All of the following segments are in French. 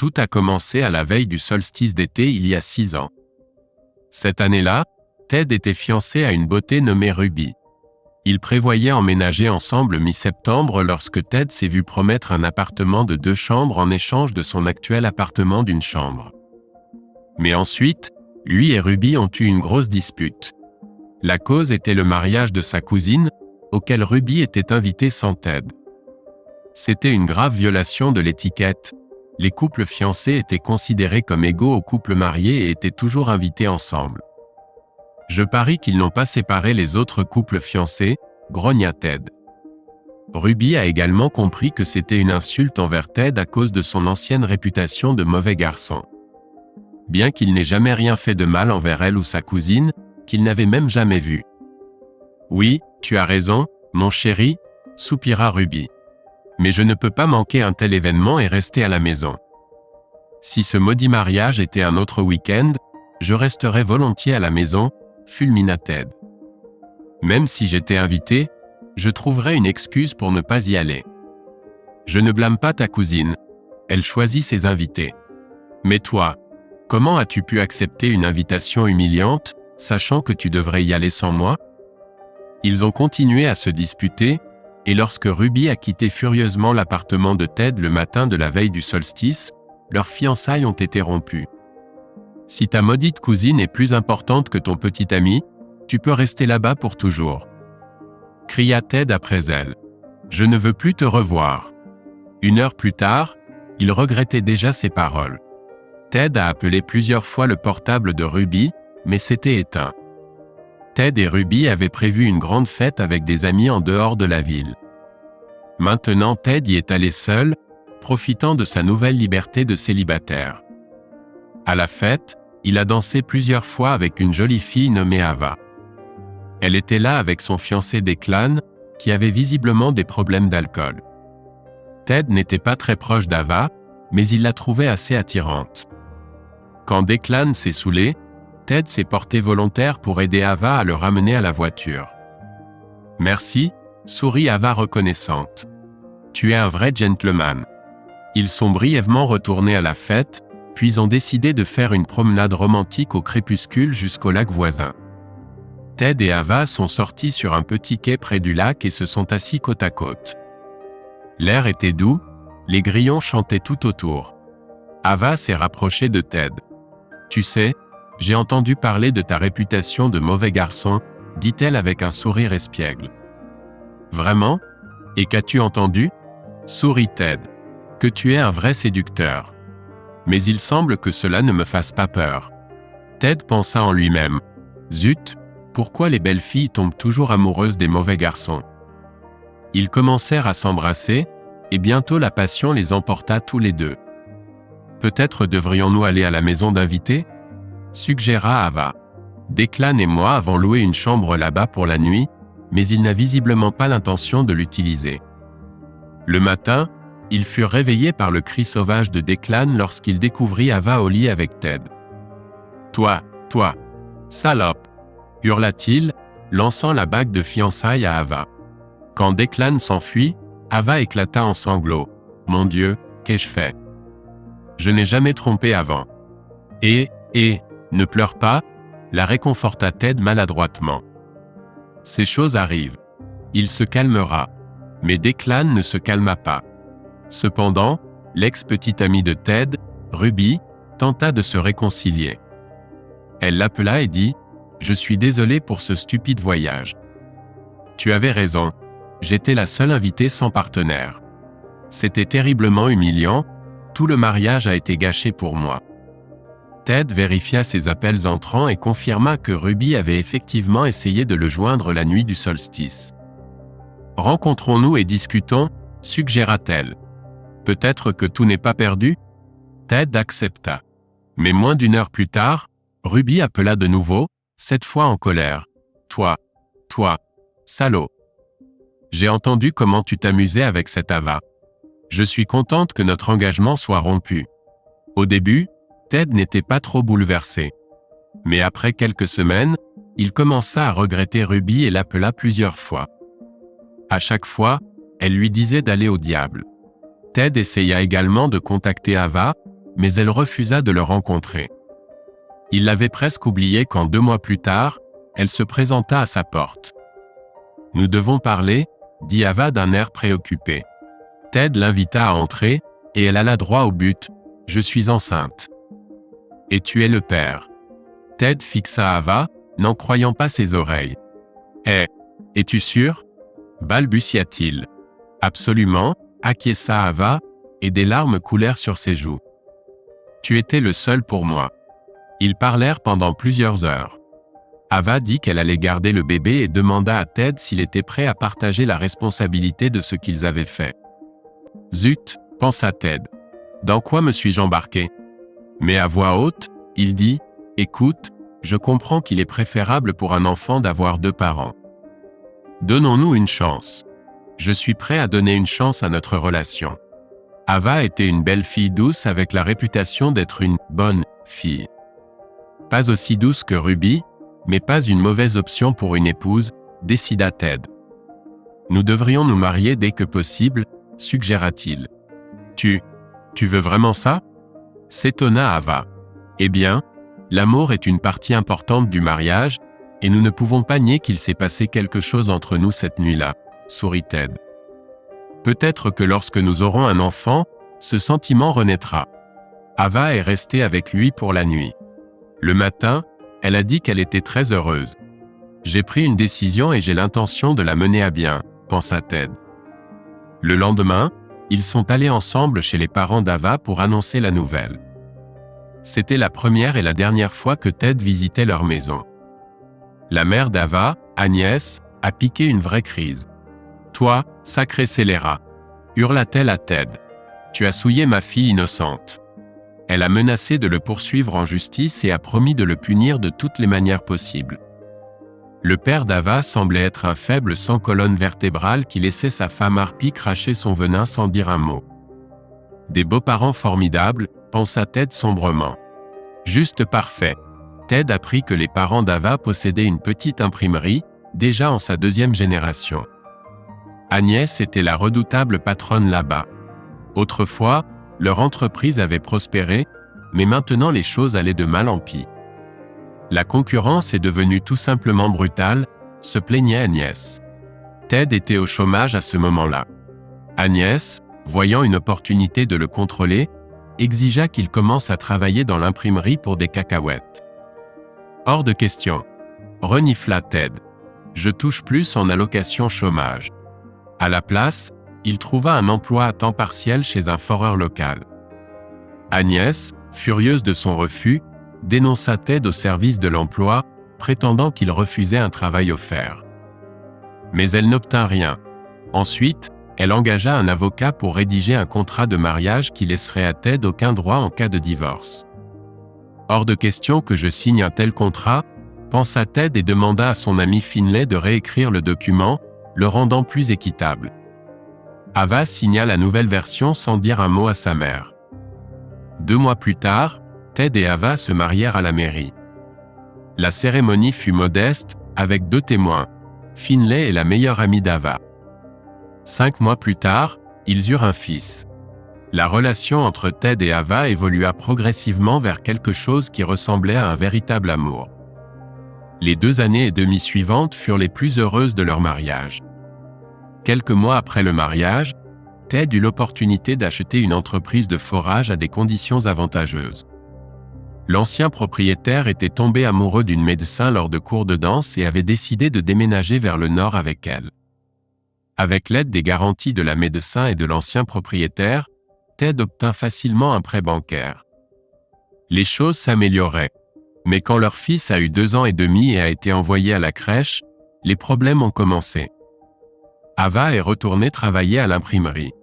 Tout a commencé à la veille du solstice d'été il y a 6 ans. Cette année-là, Ted était fiancé à une beauté nommée Ruby. Ils prévoyaient emménager ensemble mi-septembre lorsque Ted s'est vu promettre un appartement de 2 chambres en échange de son actuel appartement d'1 chambre. Mais ensuite, lui et Ruby ont eu une grosse dispute. La cause était le mariage de sa cousine, auquel Ruby était invitée sans Ted. C'était une grave violation de l'étiquette. Les couples fiancés étaient considérés comme égaux aux couples mariés et étaient toujours invités ensemble. Je parie qu'ils n'ont pas séparé les autres couples fiancés, grogna Ted. Ruby a également compris que c'était une insulte envers Ted à cause de son ancienne réputation de mauvais garçon. Bien qu'il n'ait jamais rien fait de mal envers elle ou sa cousine, qu'il n'avait même jamais vue. Oui, tu as raison, mon chéri, soupira Ruby. Mais je ne peux pas manquer un tel événement et rester à la maison. Si ce maudit mariage était un autre week-end, je resterais volontiers à la maison, fulmina Ted. Même si j'étais invité, je trouverais une excuse pour ne pas y aller. Je ne blâme pas ta cousine. Elle choisit ses invités. Mais toi, comment as-tu pu accepter une invitation humiliante, sachant que tu devrais y aller sans moi? Ils ont continué à se disputer, et lorsque Ruby a quitté furieusement l'appartement de Ted le matin de la veille du solstice, leurs fiançailles ont été rompues. Si ta maudite cousine est plus importante que ton petit ami, tu peux rester là-bas pour toujours. Cria Ted après elle. Je ne veux plus te revoir. 1 heure plus tard, il regrettait déjà ses paroles. Ted a appelé plusieurs fois le portable de Ruby, mais c'était éteint. Ted et Ruby avaient prévu une grande fête avec des amis en dehors de la ville. Maintenant Ted y est allé seul, profitant de sa nouvelle liberté de célibataire. À la fête, il a dansé plusieurs fois avec une jolie fille nommée Ava. Elle était là avec son fiancé Declan, qui avait visiblement des problèmes d'alcool. Ted n'était pas très proche d'Ava, mais il la trouvait assez attirante. Quand Declan s'est saoulé, Ted s'est porté volontaire pour aider Ava à le ramener à la voiture. Merci, sourit Ava reconnaissante. Tu es un vrai gentleman. Ils sont brièvement retournés à la fête, puis ont décidé de faire une promenade romantique au crépuscule jusqu'au lac voisin. Ted et Ava sont sortis sur un petit quai près du lac et se sont assis côte à côte. L'air était doux, les grillons chantaient tout autour. Ava s'est rapprochée de Ted. Tu sais, j'ai entendu parler de ta réputation de mauvais garçon, dit-elle avec un sourire espiègle. Vraiment? Et qu'as-tu entendu? Sourit Ted. Que tu es un vrai séducteur. Mais il semble que cela ne me fasse pas peur. Ted pensa en lui-même. Zut, pourquoi les belles filles tombent toujours amoureuses des mauvais garçons? Ils commencèrent à s'embrasser, et bientôt la passion les emporta tous les deux. Peut-être devrions-nous aller à la maison d'invités? Suggéra Ava. Declan et moi avons loué une chambre là-bas pour la nuit, mais il n'a visiblement pas l'intention de l'utiliser. Le matin, ils furent réveillés par le cri sauvage de Declan lorsqu'il découvrit Ava au lit avec Ted. Toi, salope! Hurla-t-il, lançant la bague de fiançailles à Ava. Quand Declan s'enfuit, Ava éclata en sanglots. Mon Dieu, qu'ai-je fait? Je n'ai jamais trompé avant. Ne pleure pas, la réconforta Ted maladroitement. Ces choses arrivent. Il se calmera. Mais Declan ne se calma pas. Cependant, l'ex-petite amie de Ted, Ruby, tenta de se réconcilier. Elle l'appela et dit « Je suis désolée pour ce stupide voyage. Tu avais raison, j'étais la seule invitée sans partenaire. C'était terriblement humiliant, tout le mariage a été gâché pour moi. » Ted vérifia ses appels entrants et confirma que Ruby avait effectivement essayé de le joindre la nuit du solstice. « Rencontrons-nous et discutons, suggéra-t-elle. Peut-être que tout n'est pas perdu? » Ted accepta. Mais moins d'1 heure plus tard, Ruby appela de nouveau, cette fois en colère. « Toi, salaud. J'ai entendu comment tu t'amusais avec cette Ava. Je suis contente que notre engagement soit rompu. » Au début, Ted n'était pas trop bouleversé. Mais après quelques semaines, il commença à regretter Ruby et l'appela plusieurs fois. À chaque fois, elle lui disait d'aller au diable. Ted essaya également de contacter Ava, mais elle refusa de le rencontrer. Il l'avait presque oublié quand 2 mois plus tard, elle se présenta à sa porte. « Nous devons parler », dit Ava d'un air préoccupé. Ted l'invita à entrer, et elle alla droit au but. « Je suis enceinte. »« Et tu es le père ?» Ted fixa Ava, n'en croyant pas ses oreilles. « Es-tu sûr ?» balbutia-t-il. « Absolument », acquiesça Ava, et des larmes coulèrent sur ses joues. « Tu étais le seul pour moi. » Ils parlèrent pendant plusieurs heures. Ava dit qu'elle allait garder le bébé et demanda à Ted s'il était prêt à partager la responsabilité de ce qu'ils avaient fait. « Zut !» pensa Ted. « Dans quoi me suis-je embarqué ?» Mais à voix haute, il dit « Écoute, je comprends qu'il est préférable pour un enfant d'avoir 2 parents. Donnons-nous une chance. Je suis prêt à donner une chance à notre relation. » Ava était une belle fille douce avec la réputation d'être une « bonne » fille. Pas aussi douce que Ruby, mais pas une mauvaise option pour une épouse, décida Ted. « Nous devrions nous marier dès que possible, » suggéra-t-il. « Tu veux vraiment ça ?» s'étonna Ava. « Eh bien, l'amour est une partie importante du mariage, et nous ne pouvons pas nier qu'il s'est passé quelque chose entre nous cette nuit-là, » sourit Ted. « Peut-être que lorsque nous aurons un enfant, ce sentiment renaîtra. » Ava est restée avec lui pour la nuit. Le matin, elle a dit qu'elle était très heureuse. « J'ai pris une décision et j'ai l'intention de la mener à bien », pensa Ted. Le lendemain, ils sont allés ensemble chez les parents d'Ava pour annoncer la nouvelle. C'était la première et la dernière fois que Ted visitait leur maison. La mère d'Ava, Agnès, a piqué une vraie crise. « Toi, sacré scélérat !» hurla-t-elle à Ted. « Tu as souillé ma fille innocente. » Elle a menacé de le poursuivre en justice et a promis de le punir de toutes les manières possibles. Le père d'Ava semblait être un faible sans colonne vertébrale qui laissait sa femme harpie cracher son venin sans dire un mot. Des beaux-parents formidables, pensa Ted sombrement. Juste parfait. Ted apprit que les parents d'Ava possédaient une petite imprimerie, déjà en sa 2e génération. Agnès était la redoutable patronne là-bas. Autrefois, leur entreprise avait prospéré, mais maintenant les choses allaient de mal en pis. La concurrence est devenue tout simplement brutale, se plaignait Agnès. Ted était au chômage à ce moment-là. Agnès, voyant une opportunité de le contrôler, exigea qu'il commence à travailler dans l'imprimerie pour des cacahuètes. Hors de question. Renifla Ted. Je touche plus en allocation chômage. À la place, il trouva un emploi à temps partiel chez un foreur local. Agnès, furieuse de son refus, dénonça Ted au service de l'emploi, prétendant qu'il refusait un travail offert. Mais elle n'obtint rien. Ensuite, elle engagea un avocat pour rédiger un contrat de mariage qui laisserait à Ted aucun droit en cas de divorce. Hors de question que je signe un tel contrat, pensa Ted et demanda à son ami Finlay de réécrire le document, le rendant plus équitable. Ava signa la nouvelle version sans dire un mot à sa mère. 2 mois plus tard, Ted et Ava se marièrent à la mairie. La cérémonie fut modeste, avec 2 témoins, Finlay et la meilleure amie d'Ava. 5 mois plus tard, ils eurent un fils. La relation entre Ted et Ava évolua progressivement vers quelque chose qui ressemblait à un véritable amour. Les 2 années et demie suivantes furent les plus heureuses de leur mariage. Quelques mois après le mariage, Ted eut l'opportunité d'acheter une entreprise de forage à des conditions avantageuses. L'ancien propriétaire était tombé amoureux d'une médecin lors de cours de danse et avait décidé de déménager vers le nord avec elle. Avec l'aide des garanties de la médecin et de l'ancien propriétaire, Ted obtint facilement un prêt bancaire. Les choses s'amélioraient. Mais quand leur fils a eu 2 ans et demi et a été envoyé à la crèche, les problèmes ont commencé. Ava est retournée travailler à l'imprimerie.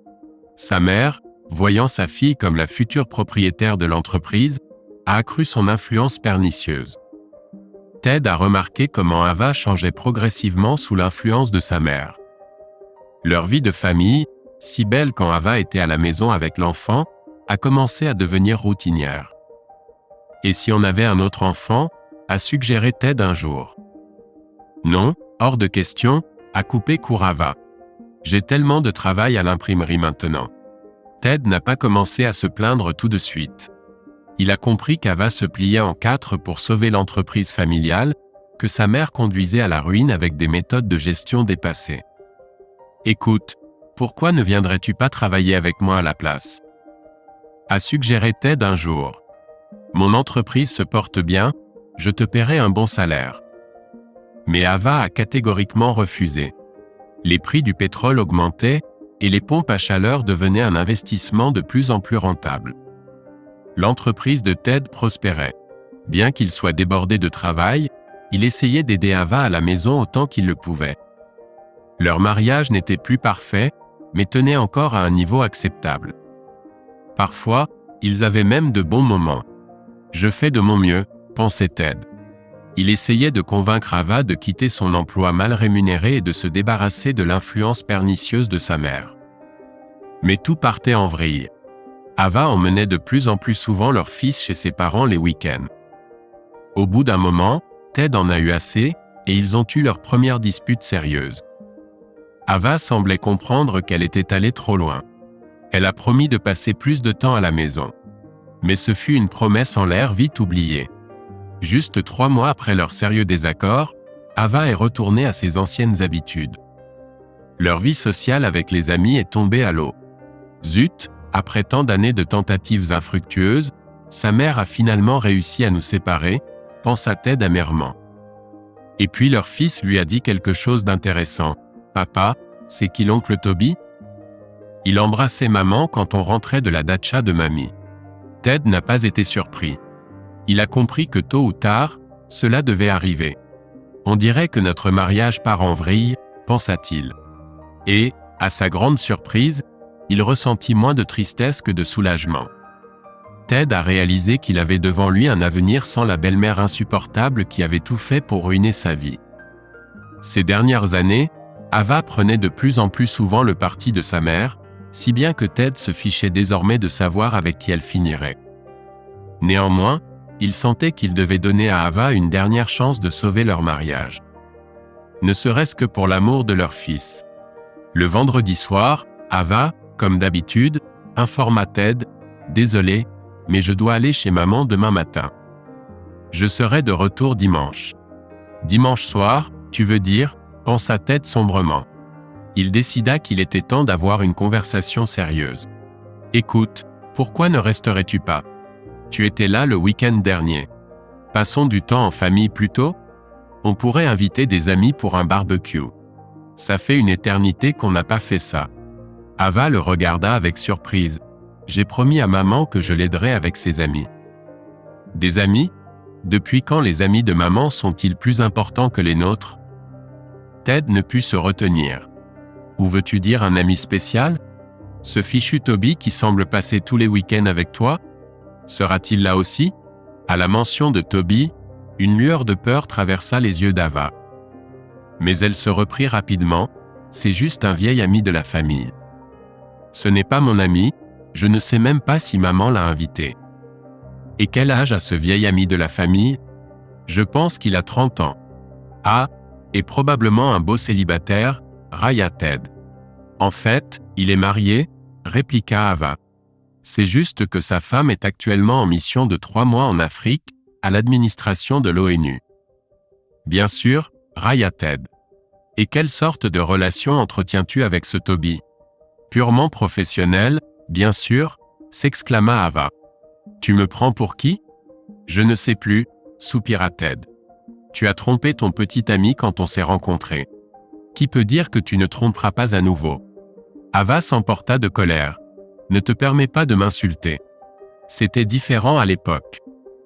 Sa mère, voyant sa fille comme la future propriétaire de l'entreprise, a accru son influence pernicieuse. Ted a remarqué comment Ava changeait progressivement sous l'influence de sa mère. Leur vie de famille, si belle quand Ava était à la maison avec l'enfant, a commencé à devenir routinière. Et si on avait un autre enfant, a suggéré Ted un jour. Non, hors de question, a coupé court Ava. J'ai tellement de travail à l'imprimerie maintenant. Ted n'a pas commencé à se plaindre tout de suite. Il a compris qu'Ava se pliait en quatre pour sauver l'entreprise familiale, que sa mère conduisait à la ruine avec des méthodes de gestion dépassées. « Écoute, pourquoi ne viendrais-tu pas travailler avec moi à la place ?» a suggéré Ted un jour. « Mon entreprise se porte bien, je te paierai un bon salaire. » Mais Ava a catégoriquement refusé. Les prix du pétrole augmentaient, et les pompes à chaleur devenaient un investissement de plus en plus rentable. L'entreprise de Ted prospérait. Bien qu'il soit débordé de travail, il essayait d'aider Ava à la maison autant qu'il le pouvait. Leur mariage n'était plus parfait, mais tenait encore à un niveau acceptable. Parfois, ils avaient même de bons moments. « Je fais de mon mieux », pensait Ted. Il essayait de convaincre Ava de quitter son emploi mal rémunéré et de se débarrasser de l'influence pernicieuse de sa mère. Mais tout partait en vrille. Ava emmenait de plus en plus souvent leur fils chez ses parents les week-ends. Au bout d'un moment, Ted en a eu assez, et ils ont eu leur première dispute sérieuse. Ava semblait comprendre qu'elle était allée trop loin. Elle a promis de passer plus de temps à la maison. Mais ce fut une promesse en l'air vite oubliée. Juste 3 mois après leur sérieux désaccord, Ava est retournée à ses anciennes habitudes. Leur vie sociale avec les amis est tombée à l'eau. Zut, après tant d'années de tentatives infructueuses, sa mère a finalement réussi à nous séparer, pensa Ted amèrement. Et puis leur fils lui a dit quelque chose d'intéressant. « Papa, c'est qui l'oncle Toby ?» Il embrassait maman quand on rentrait de la datcha de mamie. Ted n'a pas été surpris. Il a compris que tôt ou tard, cela devait arriver. On dirait que notre mariage part en vrille, pensa-t-il. Et, à sa grande surprise, il ressentit moins de tristesse que de soulagement. Ted a réalisé qu'il avait devant lui un avenir sans la belle-mère insupportable qui avait tout fait pour ruiner sa vie. Ces dernières années, Ava prenait de plus en plus souvent le parti de sa mère, si bien que Ted se fichait désormais de savoir avec qui elle finirait. Néanmoins, il sentait qu'il devait donner à Ava une dernière chance de sauver leur mariage. Ne serait-ce que pour l'amour de leur fils. Le vendredi soir, Ava, comme d'habitude, informa Ted « Désolé, mais je dois aller chez maman demain matin. Je serai de retour dimanche. » « Dimanche soir, tu veux dire ?» pensa Ted sombrement. Il décida qu'il était temps d'avoir une conversation sérieuse. « Écoute, pourquoi ne resterais-tu pas? Tu étais là le week-end dernier. Passons du temps en famille plutôt? On pourrait inviter des amis pour un barbecue. Ça fait une éternité qu'on n'a pas fait ça. » Ava le regarda avec surprise. « J'ai promis à maman que je l'aiderais avec ses amis. » « Des amis? Depuis quand les amis de maman sont-ils plus importants que les nôtres? » Ted ne put se retenir. « Ou veux-tu dire un ami spécial? Ce fichu Toby qui semble passer tous les week-ends avec toi? Sera-t-il là aussi ?» À la mention de Toby, une lueur de peur traversa les yeux d'Ava. Mais elle se reprit rapidement, « C'est juste un vieil ami de la famille. »« Ce n'est pas mon ami, je ne sais même pas si maman l'a invité. »« Et quel âge a ce vieil ami de la famille? Je pense qu'il a 30 ans. »« Ah, et probablement un beau célibataire, » railla Ted. « En fait, il est marié, » répliqua Ava. « C'est juste que sa femme est actuellement en mission de 3 mois en Afrique, à l'administration de l'ONU. »« Bien sûr, » railla Ted. « Et quelle sorte de relation entretiens-tu avec ce Toby? »« Purement professionnel, bien sûr, » s'exclama Ava. « Tu me prends pour qui? »« Je ne sais plus, » soupira Ted. « Tu as trompé ton petit ami quand on s'est rencontrés. Qui peut dire que tu ne tromperas pas à nouveau? » Ava s'emporta de colère. « Ne te permets pas de m'insulter. C'était différent à l'époque.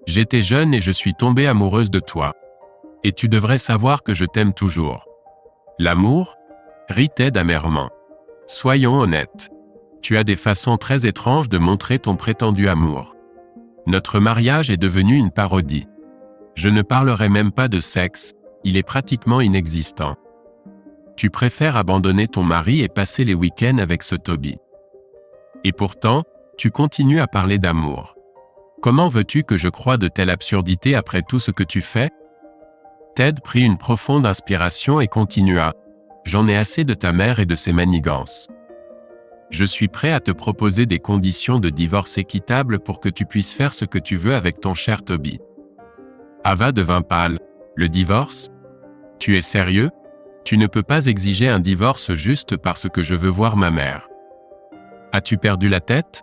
J'étais jeune et je suis tombée amoureuse de toi. Et tu devrais savoir que je t'aime toujours. »« L'amour? » rit Ted amèrement. « Soyons honnêtes. Tu as des façons très étranges de montrer ton prétendu amour. Notre mariage est devenu une parodie. Je ne parlerai même pas de sexe, il est pratiquement inexistant. Tu préfères abandonner ton mari et passer les week-ends avec ce Toby. Et pourtant, tu continues à parler d'amour. Comment veux-tu que je croie de telles absurdités après tout ce que tu fais? » Ted prit une profonde inspiration et continua. « J'en ai assez de ta mère et de ses manigances. Je suis prêt à te proposer des conditions de divorce équitables pour que tu puisses faire ce que tu veux avec ton cher Toby. Ava devint pâle. Le divorce? Tu es sérieux? Tu ne peux pas exiger un divorce juste parce que je veux voir ma mère. As-tu perdu la tête?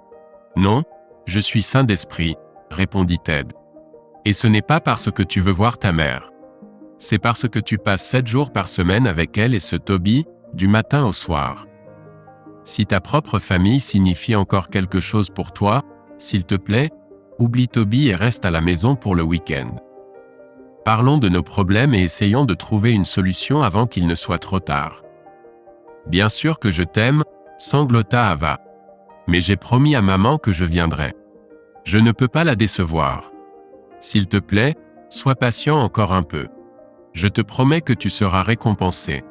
Non, je suis sain d'esprit, répondit Ted. Et ce n'est pas parce que tu veux voir ta mère. C'est parce que tu passes 7 jours par semaine avec elle et ce Toby, du matin au soir. Si ta propre famille signifie encore quelque chose pour toi, s'il te plaît, oublie Toby et reste à la maison pour le week-end. Parlons de nos problèmes et essayons de trouver une solution avant qu'il ne soit trop tard. Bien sûr que je t'aime, sanglota Ava. Mais j'ai promis à maman que je viendrai. Je ne peux pas la décevoir. S'il te plaît, sois patient encore un peu. Je te promets que tu seras récompensé.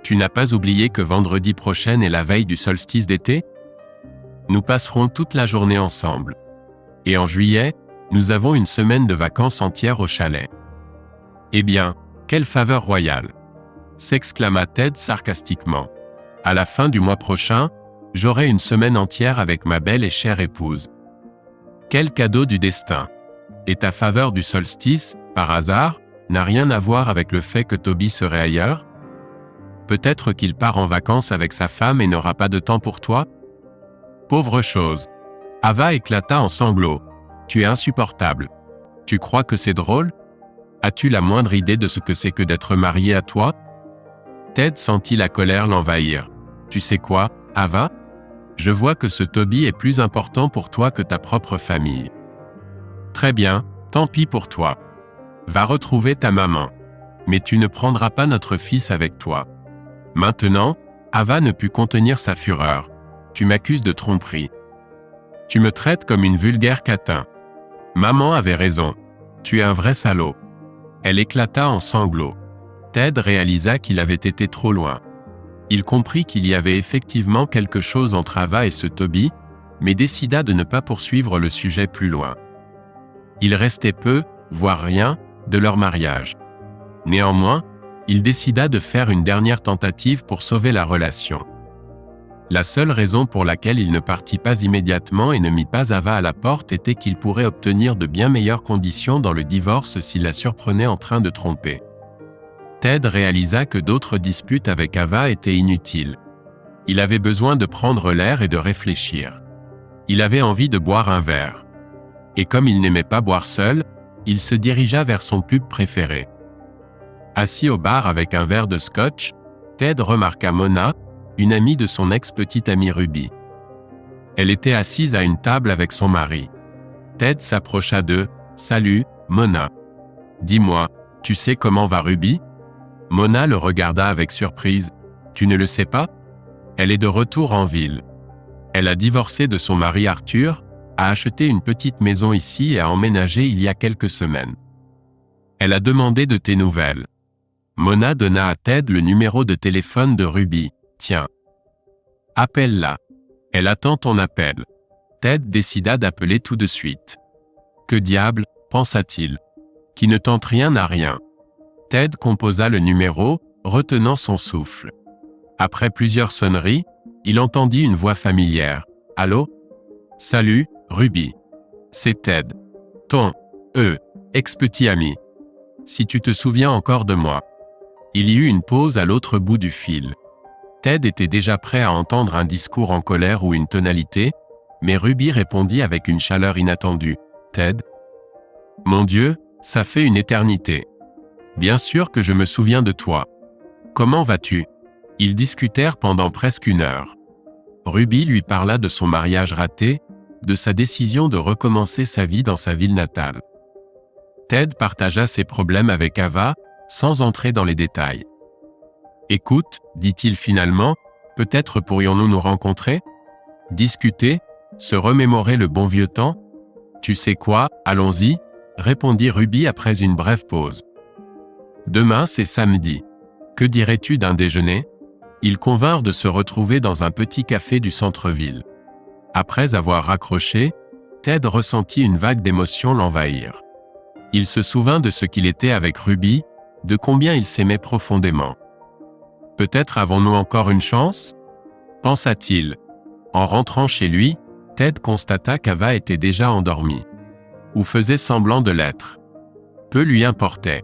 Tu n'as pas oublié que vendredi prochain est la veille du solstice d'été? Nous passerons toute la journée ensemble. Et en juillet, nous avons une semaine de vacances entière au chalet. Eh bien, quelle faveur royale! S'exclama Ted sarcastiquement. À la fin du mois prochain, j'aurai une semaine entière avec ma belle et chère épouse. Quel cadeau du destin! Et ta faveur du solstice, par hasard, n'a rien à voir avec le fait que Toby serait ailleurs? Peut-être qu'il part en vacances avec sa femme et n'aura pas de temps pour toi? Pauvre chose! Ava éclata en sanglots. Tu es insupportable. Tu crois que c'est drôle? As-tu la moindre idée de ce que c'est que d'être marié à toi? Ted sentit la colère l'envahir. Tu sais quoi, Ava? Je vois que ce Toby est plus important pour toi que ta propre famille. Très bien, tant pis pour toi. Va retrouver ta maman. Mais tu ne prendras pas notre fils avec toi. Maintenant, Ava ne put contenir sa fureur. Tu m'accuses de tromperie. Tu me traites comme une vulgaire catin. Maman avait raison. Tu es un vrai salaud. Elle éclata en sanglots. Ted réalisa qu'il avait été trop loin. Il comprit qu'il y avait effectivement quelque chose entre Ava et ce Toby, mais décida de ne pas poursuivre le sujet plus loin. Il restait peu, voire rien, de leur mariage. Néanmoins, il décida de faire une dernière tentative pour sauver la relation. La seule raison pour laquelle il ne partit pas immédiatement et ne mit pas Ava à la porte était qu'il pourrait obtenir de bien meilleures conditions dans le divorce s'il la surprenait en train de tromper. Ted réalisa que d'autres disputes avec Ava étaient inutiles. Il avait besoin de prendre l'air et de réfléchir. Il avait envie de boire un verre. Et comme il n'aimait pas boire seul, il se dirigea vers son pub préféré. Assis au bar avec un verre de scotch, Ted remarqua Mona, une amie de son ex-petite amie Ruby. Elle était assise à une table avec son mari. Ted s'approcha d'eux. « Salut, Mona. Dis-moi, tu sais comment va Ruby ?» Mona le regarda avec surprise. « Tu ne le sais pas? Elle est de retour en ville. Elle a divorcé de son mari Arthur, a acheté une petite maison ici et a emménagé il y a quelques semaines. Elle a demandé de tes nouvelles. » Mona donna à Ted le numéro de téléphone de Ruby. « Tiens. Appelle-la. Elle attend ton appel. » Ted décida d'appeler tout de suite. « Que diable, pensa-t-il. Qui ne tente rien à rien. » Ted composa le numéro, retenant son souffle. Après plusieurs sonneries, il entendit une voix familière. « Allô? Salut, Ruby. C'est Ted. Ton, ex-petit ami. Si tu te souviens encore de moi. » Il y eut une pause à l'autre bout du fil. Ted était déjà prêt à entendre un discours en colère ou une tonalité, mais Ruby répondit avec une chaleur inattendue. « Ted? Mon Dieu, ça fait une éternité. Bien sûr que je me souviens de toi. Comment vas-tu? » Ils discutèrent pendant presque 1 heure. Ruby lui parla de son mariage raté, de sa décision de recommencer sa vie dans sa ville natale. Ted partagea ses problèmes avec Ava, sans entrer dans les détails. « Écoute, dit-il finalement, peut-être pourrions-nous nous rencontrer? Discuter? Se remémorer le bon vieux temps? Tu sais quoi, allons-y, répondit Ruby après une brève pause. Demain c'est samedi. Que dirais-tu d'un déjeuner? Ils convinrent de se retrouver dans un petit café du centre-ville. Après avoir raccroché, Ted ressentit une vague d'émotion l'envahir. Il se souvint de ce qu'il était avec Ruby, de combien il s'aimait profondément. Peut-être avons-nous encore une chance? Pensa-t-il. En rentrant chez lui, Ted constata qu'Ava était déjà endormie. Ou faisait semblant de l'être. Peu lui importait.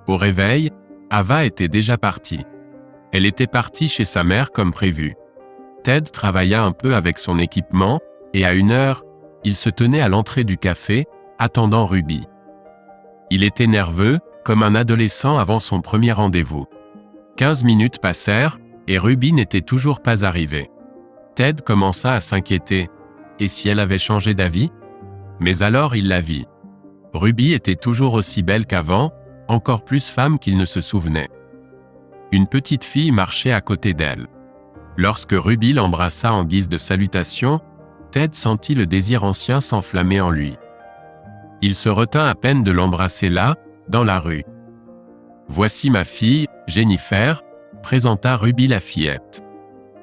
Au réveil, Ava était déjà partie. Elle était partie chez sa mère comme prévu. Ted travailla un peu avec son équipement, et à 1 heure, il se tenait à l'entrée du café, attendant Ruby. Il était nerveux, comme un adolescent avant son premier rendez-vous. 15 minutes passèrent, et Ruby n'était toujours pas arrivée. Ted commença à s'inquiéter. Et si elle avait changé d'avis? Mais alors il la vit. Ruby était toujours aussi belle qu'avant, encore plus femme qu'il ne se souvenait. Une petite fille marchait à côté d'elle. Lorsque Ruby l'embrassa en guise de salutation, Ted sentit le désir ancien s'enflammer en lui. Il se retint à peine de l'embrasser là, dans la rue. « Voici ma fille, Jennifer », présenta Ruby la fillette.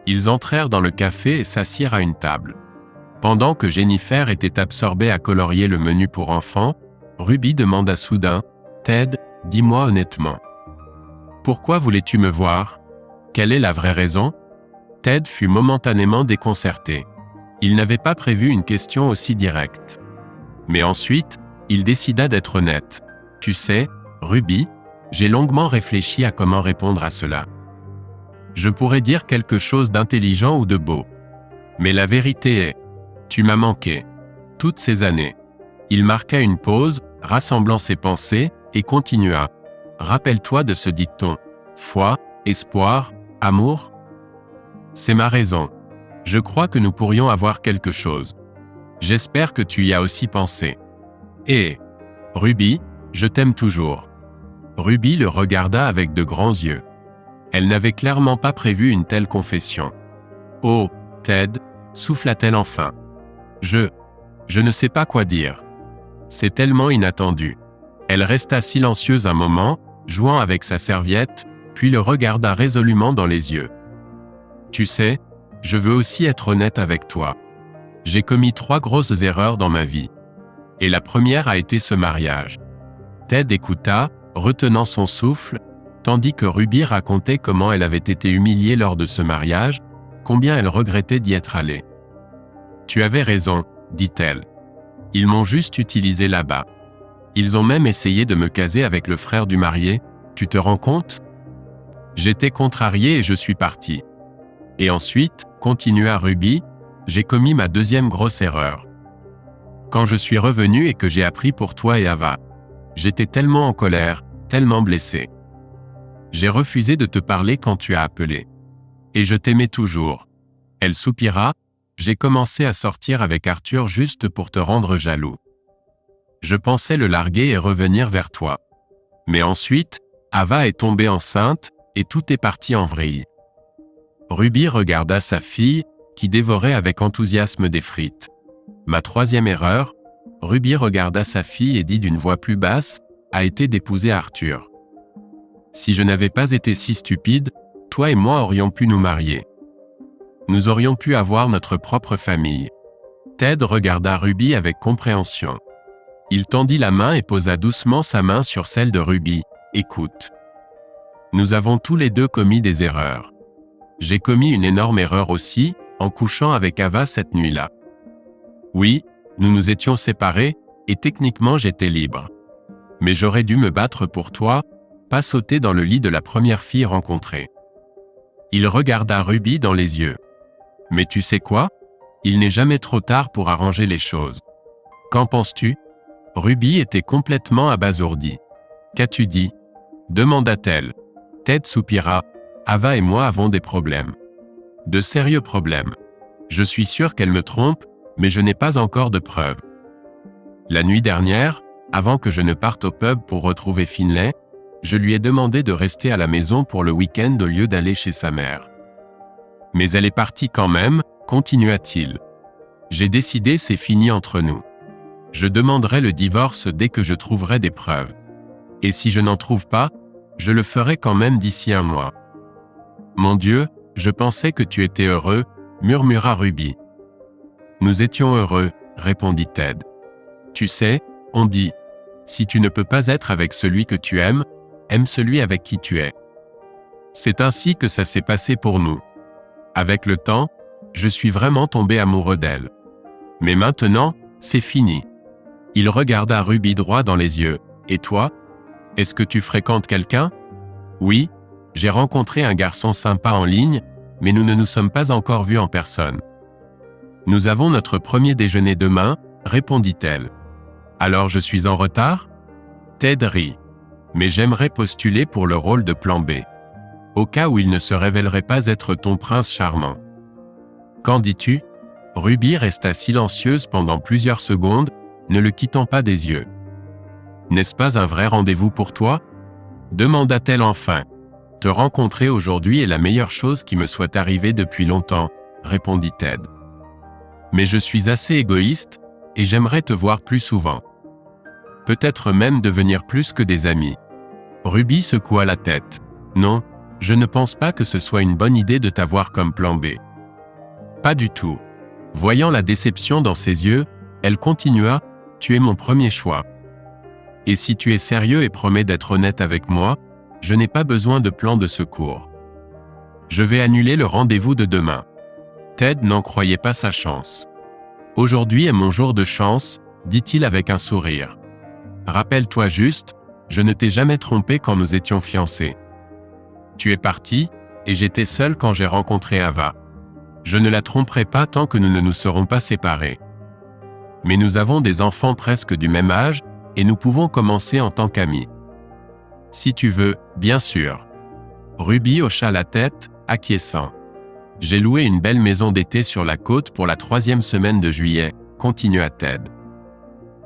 Ils entrèrent dans le café et s'assirent à une table. Pendant que Jennifer était absorbée à colorier le menu pour enfants, Ruby demanda soudain, « Ted, dis-moi honnêtement. Pourquoi voulais-tu me voir? Quelle est la vraie raison ?» Ted fut momentanément déconcerté. Il n'avait pas prévu une question aussi directe. Mais ensuite, il décida d'être honnête. « Tu sais, Ruby, j'ai longuement réfléchi à comment répondre à cela. Je pourrais dire quelque chose d'intelligent ou de beau. Mais la vérité est, tu m'as manqué. Toutes ces années. » Il marqua une pause, rassemblant ses pensées, et continua. « Rappelle-toi de ce dicton. Foi, espoir, amour. C'est ma raison. Je crois que nous pourrions avoir quelque chose. J'espère que tu y as aussi pensé. Et, Ruby, je t'aime toujours. » Ruby le regarda avec de grands yeux. Elle n'avait clairement pas prévu une telle confession. « Oh, Ted, souffla-t-elle enfin. Je ne sais pas quoi dire. C'est tellement inattendu. » Elle resta silencieuse un moment, jouant avec sa serviette, puis le regarda résolument dans les yeux. « Tu sais, je veux aussi être honnête avec toi. J'ai commis 3 grosses erreurs dans ma vie. Et la première a été ce mariage. » Ted écouta, retenant son souffle, tandis que Ruby racontait comment elle avait été humiliée lors de ce mariage, combien elle regrettait d'y être allée. « Tu avais raison, » dit-elle. « Ils m'ont juste utilisé là-bas. Ils ont même essayé de me caser avec le frère du marié, tu te rends compte? J'étais contrarié et je suis parti. Et ensuite, continua Ruby, j'ai commis ma 2e grosse erreur. Quand je suis revenu et que j'ai appris pour toi et Ava, j'étais tellement en colère, tellement blessé. J'ai refusé de te parler quand tu as appelé. Et je t'aimais toujours. » Elle soupira, « J'ai commencé à sortir avec Arthur juste pour te rendre jaloux. Je pensais le larguer et revenir vers toi. Mais ensuite, Ava est tombée enceinte, et tout est parti en vrille. » Ruby regarda sa fille, qui dévorait avec enthousiasme des frites. « Ma 3e erreur, » Ruby regarda sa fille et dit d'une voix plus basse, « a été d'épouser Arthur. Si je n'avais pas été si stupide, toi et moi aurions pu nous marier. Nous aurions pu avoir notre propre famille. » Ted regarda Ruby avec compréhension. Il tendit la main et posa doucement sa main sur celle de Ruby. « Écoute. Nous avons tous les deux commis des erreurs. J'ai commis une énorme erreur aussi, en couchant avec Ava cette nuit-là. Oui, nous nous étions séparés, et techniquement j'étais libre. Mais j'aurais dû me battre pour toi, pas sauter dans le lit de la première fille rencontrée. » Il regarda Ruby dans les yeux. « Mais tu sais quoi? Il n'est jamais trop tard pour arranger les choses. Qu'en penses-tu? » Ruby était complètement abasourdie. « Qu'as-tu dit? » demanda-t-elle. Ted soupira. « Ava et moi avons des problèmes. De sérieux problèmes. Je suis sûr qu'elle me trompe, mais je n'ai pas encore de preuves. La nuit dernière, avant que je ne parte au pub pour retrouver Finlay, je lui ai demandé de rester à la maison pour le week-end au lieu d'aller chez sa mère. Mais elle est partie quand même, continua-t-il. J'ai décidé, c'est fini entre nous. Je demanderai le divorce dès que je trouverai des preuves. Et si je n'en trouve pas, je le ferai quand même d'ici 1 mois. » « Mon Dieu, je pensais que tu étais heureux, » murmura Ruby. « Nous étions heureux, » répondit Ted. « Tu sais, on dit, si tu ne peux pas être avec celui que tu aimes, aime celui avec qui tu es. C'est ainsi que ça s'est passé pour nous. Avec le temps, Je suis vraiment tombé amoureux d'elle. Mais maintenant, c'est fini. Il regarda Ruby droit dans les yeux. Et toi? Est-ce que tu fréquentes quelqu'un? Oui, j'ai rencontré un garçon sympa en ligne, mais nous ne nous sommes pas encore vus en personne. Nous avons notre premier déjeuner demain, répondit-elle. Alors je suis en retard? Ted rit. Mais j'aimerais postuler pour le rôle de plan B. Au cas où il ne se révélerait pas être ton prince charmant. Qu'en dis-tu? Ruby resta silencieuse pendant plusieurs secondes, ne le quittant pas des yeux. N'est-ce pas un vrai rendez-vous pour toi? Demanda-t-elle enfin. Te rencontrer aujourd'hui est la meilleure chose qui me soit arrivée depuis longtemps, répondit Ted. Mais je suis assez égoïste, et j'aimerais te voir plus souvent. Peut-être même devenir plus que des amis. Ruby secoua la tête. Non, je ne pense pas que ce soit une bonne idée de t'avoir comme plan B. Pas du tout. Voyant la déception dans ses yeux, elle continua, tu es mon premier choix. Et si tu es sérieux et promets d'être honnête avec moi, je n'ai pas besoin de plan de secours. Je vais annuler le rendez-vous de demain. Ted n'en croyait pas sa chance. Aujourd'hui est mon jour de chance, dit-il avec un sourire. Rappelle-toi juste, je ne t'ai jamais trompé quand nous étions fiancés. Tu es parti, et j'étais seul quand j'ai rencontré Ava. Je ne la tromperai pas tant que nous ne nous serons pas séparés. Mais nous avons des enfants presque du même âge, et nous pouvons commencer en tant qu'amis. Si tu veux, bien sûr. Ruby hocha la tête, acquiesçant. J'ai loué une belle maison d'été sur la côte pour la 3e semaine de juillet, continua Ted.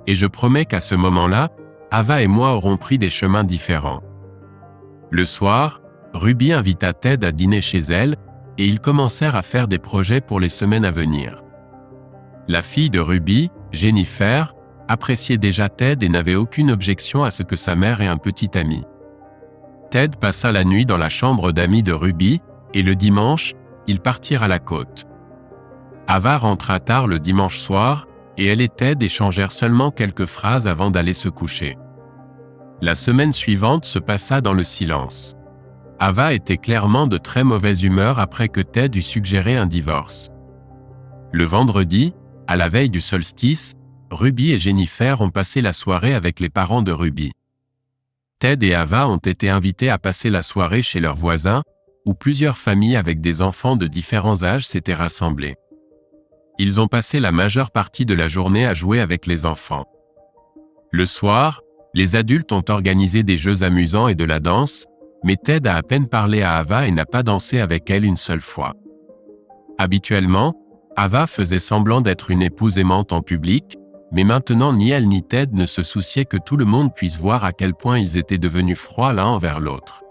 Et je promets qu'à ce moment-là, Ava et moi aurons pris des chemins différents. Le soir, Ruby invita Ted à dîner chez elle, et ils commencèrent à faire des projets pour les semaines à venir. La fille de Ruby, Jennifer, appréciait déjà Ted et n'avait aucune objection à ce que sa mère ait un petit ami. Ted passa la nuit dans la chambre d'amis de Ruby, et le dimanche, ils partirent à la côte. Ava rentra tard le dimanche soir, et elle et Ted échangèrent seulement quelques phrases avant d'aller se coucher. La semaine suivante se passa dans le silence. Ava était clairement de très mauvaise humeur après que Ted eut suggéré un divorce. Le vendredi, à la veille du solstice, Ruby et Jennifer ont passé la soirée avec les parents de Ruby. Ted et Ava ont été invités à passer la soirée chez leurs voisins, où plusieurs familles avec des enfants de différents âges s'étaient rassemblées. Ils ont passé la majeure partie de la journée à jouer avec les enfants. Le soir, les adultes ont organisé des jeux amusants et de la danse, mais Ted a à peine parlé à Ava et n'a pas dansé avec elle une seule fois. Habituellement, Ava faisait semblant d'être une épouse aimante en public, mais maintenant ni elle ni Ted ne se souciaient que tout le monde puisse voir à quel point ils étaient devenus froids l'un envers l'autre.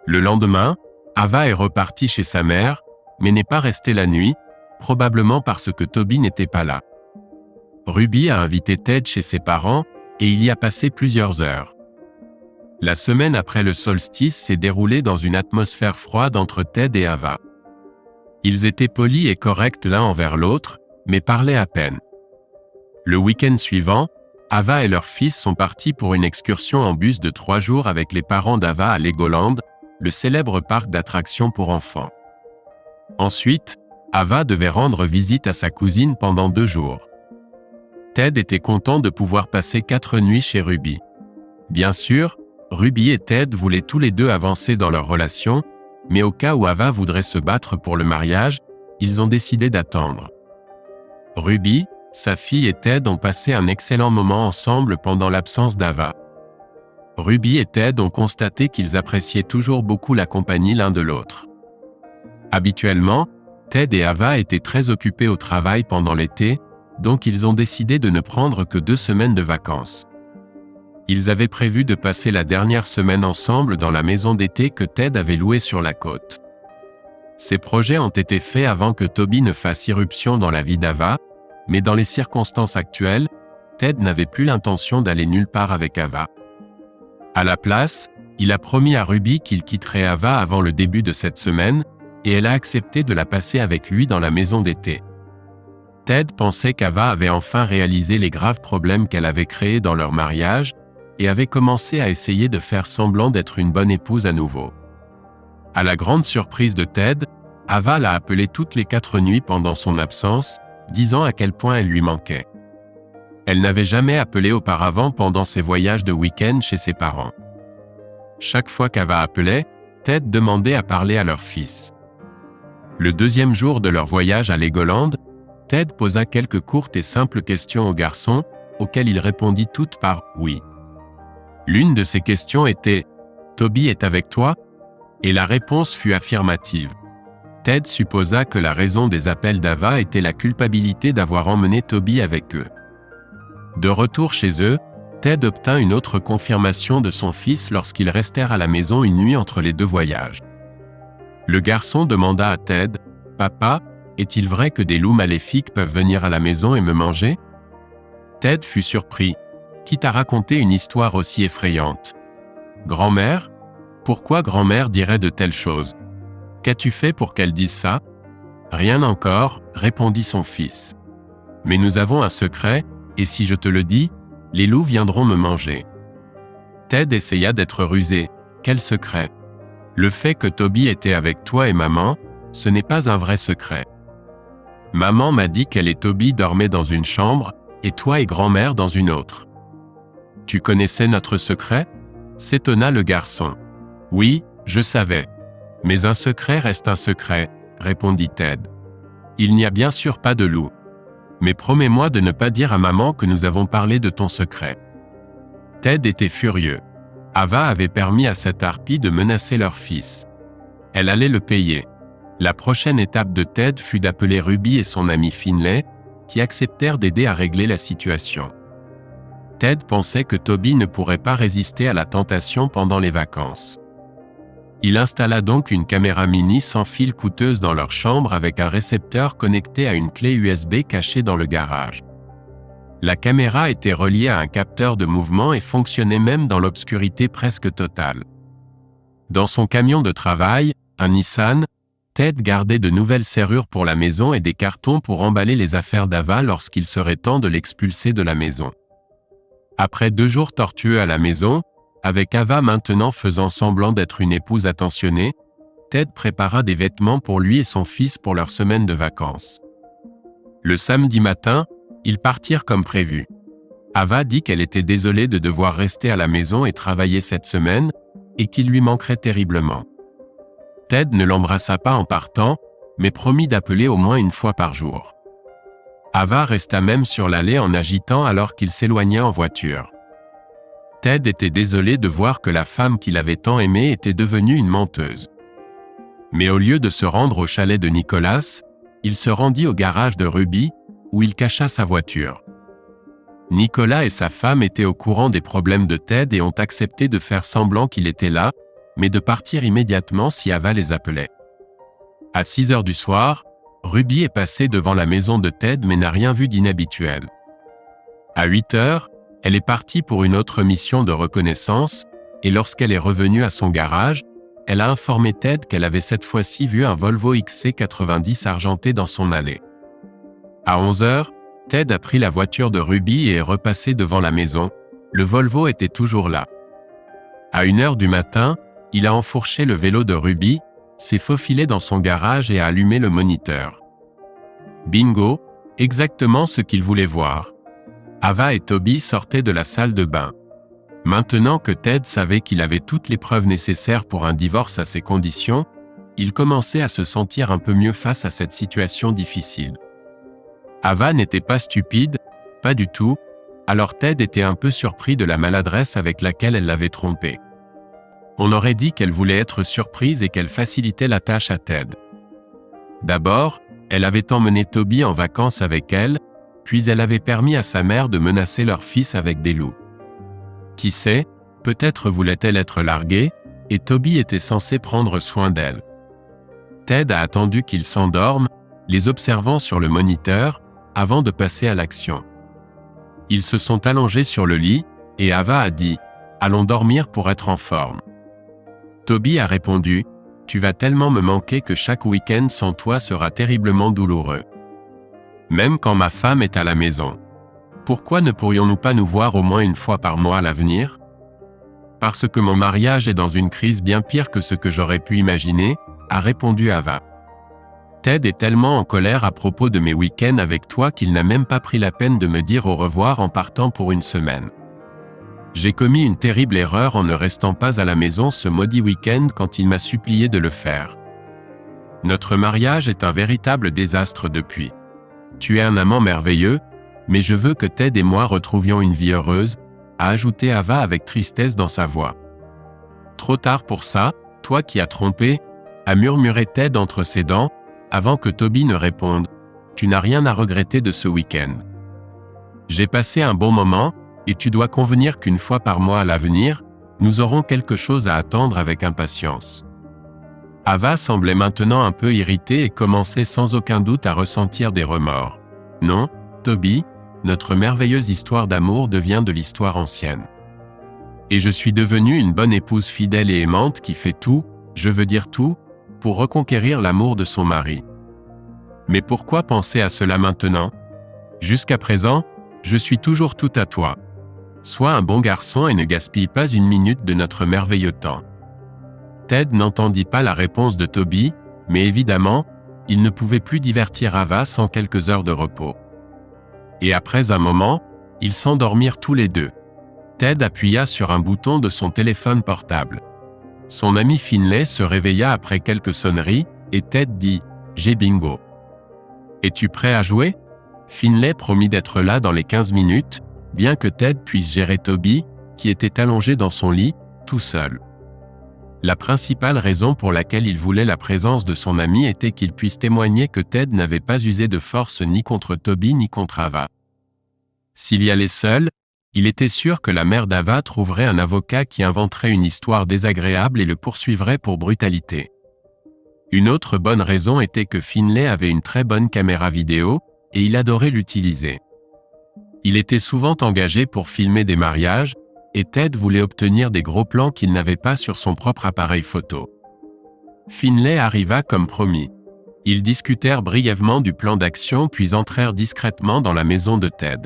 Le lendemain, Ava est repartie chez sa mère, mais n'est pas restée la nuit, probablement parce que Toby n'était pas là. Ruby a invité Ted chez ses parents, et il y a passé plusieurs heures. La semaine après le solstice s'est déroulée dans une atmosphère froide entre Ted et Ava. Ils étaient polis et corrects l'un envers l'autre, mais parlaient à peine. Le week-end suivant, Ava et leur fils sont partis pour une excursion en bus de 3 jours avec les parents d'Ava à Legoland, le célèbre parc d'attractions pour enfants. Ensuite, Ava devait rendre visite à sa cousine pendant 2 jours. Ted était content de pouvoir passer 4 nuits chez Ruby. Bien sûr, Ruby et Ted voulaient tous les deux avancer dans leur relation, mais au cas où Ava voudrait se battre pour le mariage, ils ont décidé d'attendre. Ruby, sa fille et Ted ont passé un excellent moment ensemble pendant l'absence d'Ava. Ruby et Ted ont constaté qu'ils appréciaient toujours beaucoup la compagnie l'un de l'autre. Habituellement, Ted et Ava étaient très occupés au travail pendant l'été, donc ils ont décidé de ne prendre que 2 semaines de vacances. Ils avaient prévu de passer la dernière semaine ensemble dans la maison d'été que Ted avait louée sur la côte. Ces projets ont été faits avant que Toby ne fasse irruption dans la vie d'Ava, mais dans les circonstances actuelles, Ted n'avait plus l'intention d'aller nulle part avec Ava. À la place, il a promis à Ruby qu'il quitterait Ava avant le début de cette semaine, et elle a accepté de la passer avec lui dans la maison d'été. Ted pensait qu'Ava avait enfin réalisé les graves problèmes qu'elle avait créés dans leur mariage, et avait commencé à essayer de faire semblant d'être une bonne épouse à nouveau. À la grande surprise de Ted, Ava l'a appelée toutes les 4 nuits pendant son absence, disant à quel point elle lui manquait. Elle n'avait jamais appelé auparavant pendant ses voyages de week-end chez ses parents. Chaque fois qu'Ava appelait, Ted demandait à parler à leur fils. Le deuxième jour de leur voyage à Legoland, Ted posa quelques courtes et simples questions au garçon, auxquelles il répondit toutes par « oui ». L'une de ces questions était « Toby est avec toi ?» et la réponse fut affirmative. Ted supposa que la raison des appels d'Ava était la culpabilité d'avoir emmené Toby avec eux. De retour chez eux, Ted obtint une autre confirmation de son fils lorsqu'ils restèrent à la maison une nuit entre les deux voyages. Le garçon demanda à Ted « Papa, est-il vrai que des loups maléfiques peuvent venir à la maison et me manger ?» Ted fut surpris. Qui t'a raconté une histoire aussi effrayante? Grand-mère? Pourquoi grand-mère dirait de telles choses? Qu'as-tu fait pour qu'elle dise ça? Rien encore, répondit son fils. Mais nous avons un secret, et si je te le dis, les loups viendront me manger. Ted essaya d'être rusé. Quel secret? Le fait que Toby était avec toi et maman, ce n'est pas un vrai secret. Maman m'a dit qu'elle et Toby dormaient dans une chambre, et toi et grand-mère dans une autre. Tu connaissais notre secret? S'étonna le garçon. Oui, je savais. Mais un secret reste un secret, répondit Ted. Il n'y a bien sûr pas de loup. Mais promets-moi de ne pas dire à maman que nous avons parlé de ton secret. Ted était furieux. Ava avait permis à cette harpie de menacer leur fils. Elle allait le payer. La prochaine étape de Ted fut d'appeler Ruby et son ami Finlay, qui acceptèrent d'aider à régler la situation. Ted pensait que Toby ne pourrait pas résister à la tentation pendant les vacances. Il installa donc une caméra mini sans fil coûteuse dans leur chambre avec un récepteur connecté à une clé USB cachée dans le garage. La caméra était reliée à un capteur de mouvement et fonctionnait même dans l'obscurité presque totale. Dans son camion de travail, un Nissan, Ted gardait de nouvelles serrures pour la maison et des cartons pour emballer les affaires d'Ava lorsqu'il serait temps de l'expulser de la maison. Après 2 jours tortueux à la maison, avec Ava maintenant faisant semblant d'être une épouse attentionnée, Ted prépara des vêtements pour lui et son fils pour leur semaine de vacances. Le samedi matin, ils partirent comme prévu. Ava dit qu'elle était désolée de devoir rester à la maison et travailler cette semaine, et qu'il lui manquerait terriblement. Ted ne l'embrassa pas en partant, mais promit d'appeler au moins une fois par jour. Ava resta même sur l'allée en agitant alors qu'il s'éloignait en voiture. Ted était désolé de voir que la femme qu'il avait tant aimée était devenue une menteuse. Mais au lieu de se rendre au chalet de Nicholas, il se rendit au garage de Ruby, où il cacha sa voiture. Nicolas et sa femme étaient au courant des problèmes de Ted et ont accepté de faire semblant qu'il était là, mais de partir immédiatement si Ava les appelait. À 6 heures du soir, Ruby est passée devant la maison de Ted mais n'a rien vu d'inhabituel. À 8 heures, elle est partie pour une autre mission de reconnaissance, et lorsqu'elle est revenue à son garage, elle a informé Ted qu'elle avait cette fois-ci vu un Volvo XC90 argenté dans son allée. À 11 heures, Ted a pris la voiture de Ruby et est repassé devant la maison. Le Volvo était toujours là. À 1 heure du matin, il a enfourché le vélo de Ruby, s'est faufilé dans son garage et a allumé le moniteur. Bingo, exactement ce qu'il voulait voir. Ava et Toby sortaient de la salle de bain. Maintenant que Ted savait qu'il avait toutes les preuves nécessaires pour un divorce à ces conditions, il commençait à se sentir un peu mieux face à cette situation difficile. Ava n'était pas stupide, pas du tout, alors Ted était un peu surpris de la maladresse avec laquelle elle l'avait trompé. On aurait dit qu'elle voulait être surprise et qu'elle facilitait la tâche à Ted. D'abord, elle avait emmené Toby en vacances avec elle, puis elle avait permis à sa mère de menacer leur fils avec des loups. Qui sait, peut-être voulait-elle être larguée, et Toby était censé prendre soin d'elle. Ted a attendu qu'ils s'endorment, les observant sur le moniteur, avant de passer à l'action. Ils se sont allongés sur le lit, et Ava a dit « Allons dormir pour être en forme ». Toby a répondu « Tu vas tellement me manquer que chaque week-end sans toi sera terriblement douloureux. Même quand ma femme est à la maison. Pourquoi ne pourrions-nous pas nous voir au moins une fois par mois à l'avenir? Parce que mon mariage est dans une crise bien pire que ce que j'aurais pu imaginer, a répondu Ava. Ted est tellement en colère à propos de mes week-ends avec toi qu'il n'a même pas pris la peine de me dire au revoir en partant pour une semaine. J'ai commis une terrible erreur en ne restant pas à la maison ce maudit week-end quand il m'a supplié de le faire. Notre mariage est un véritable désastre depuis. Tu es un amant merveilleux, mais je veux que Ted et moi retrouvions une vie heureuse, a ajouté Ava avec tristesse dans sa voix. Trop tard pour ça, toi qui as trompé, a murmuré Ted entre ses dents, avant que Toby ne réponde. Tu n'as rien à regretter de ce week-end. J'ai passé un bon moment, et tu dois convenir qu'une fois par mois à l'avenir, nous aurons quelque chose à attendre avec impatience. Ava semblait maintenant un peu irritée et commençait sans aucun doute à ressentir des remords. Non, Toby, notre merveilleuse histoire d'amour devient de l'histoire ancienne. Et je suis devenue une bonne épouse fidèle et aimante qui fait tout, je veux dire tout, pour reconquérir l'amour de son mari. Mais pourquoi penser à cela maintenant? Jusqu'à présent, je suis toujours tout à toi. Sois un bon garçon et ne gaspille pas une minute de notre merveilleux temps. Ted n'entendit pas la réponse de Toby, mais évidemment, il ne pouvait plus divertir Ava sans quelques heures de repos. Et après un moment, ils s'endormirent tous les deux. Ted appuya sur un bouton de son téléphone portable. Son ami Finlay se réveilla après quelques sonneries, et Ted dit « J'ai bingo. » « Es-tu prêt à jouer ?» Finlay promit d'être là dans les 15 minutes, bien que Ted puisse gérer Toby, qui était allongé dans son lit, tout seul. La principale raison pour laquelle il voulait la présence de son ami était qu'il puisse témoigner que Ted n'avait pas usé de force ni contre Toby ni contre Ava. S'il y allait seul, il était sûr que la mère d'Ava trouverait un avocat qui inventerait une histoire désagréable et le poursuivrait pour brutalité. Une autre bonne raison était que Finlay avait une très bonne caméra vidéo, et il adorait l'utiliser. Il était souvent engagé pour filmer des mariages, et Ted voulait obtenir des gros plans qu'il n'avait pas sur son propre appareil photo. Finlay arriva comme promis. Ils discutèrent brièvement du plan d'action puis entrèrent discrètement dans la maison de Ted.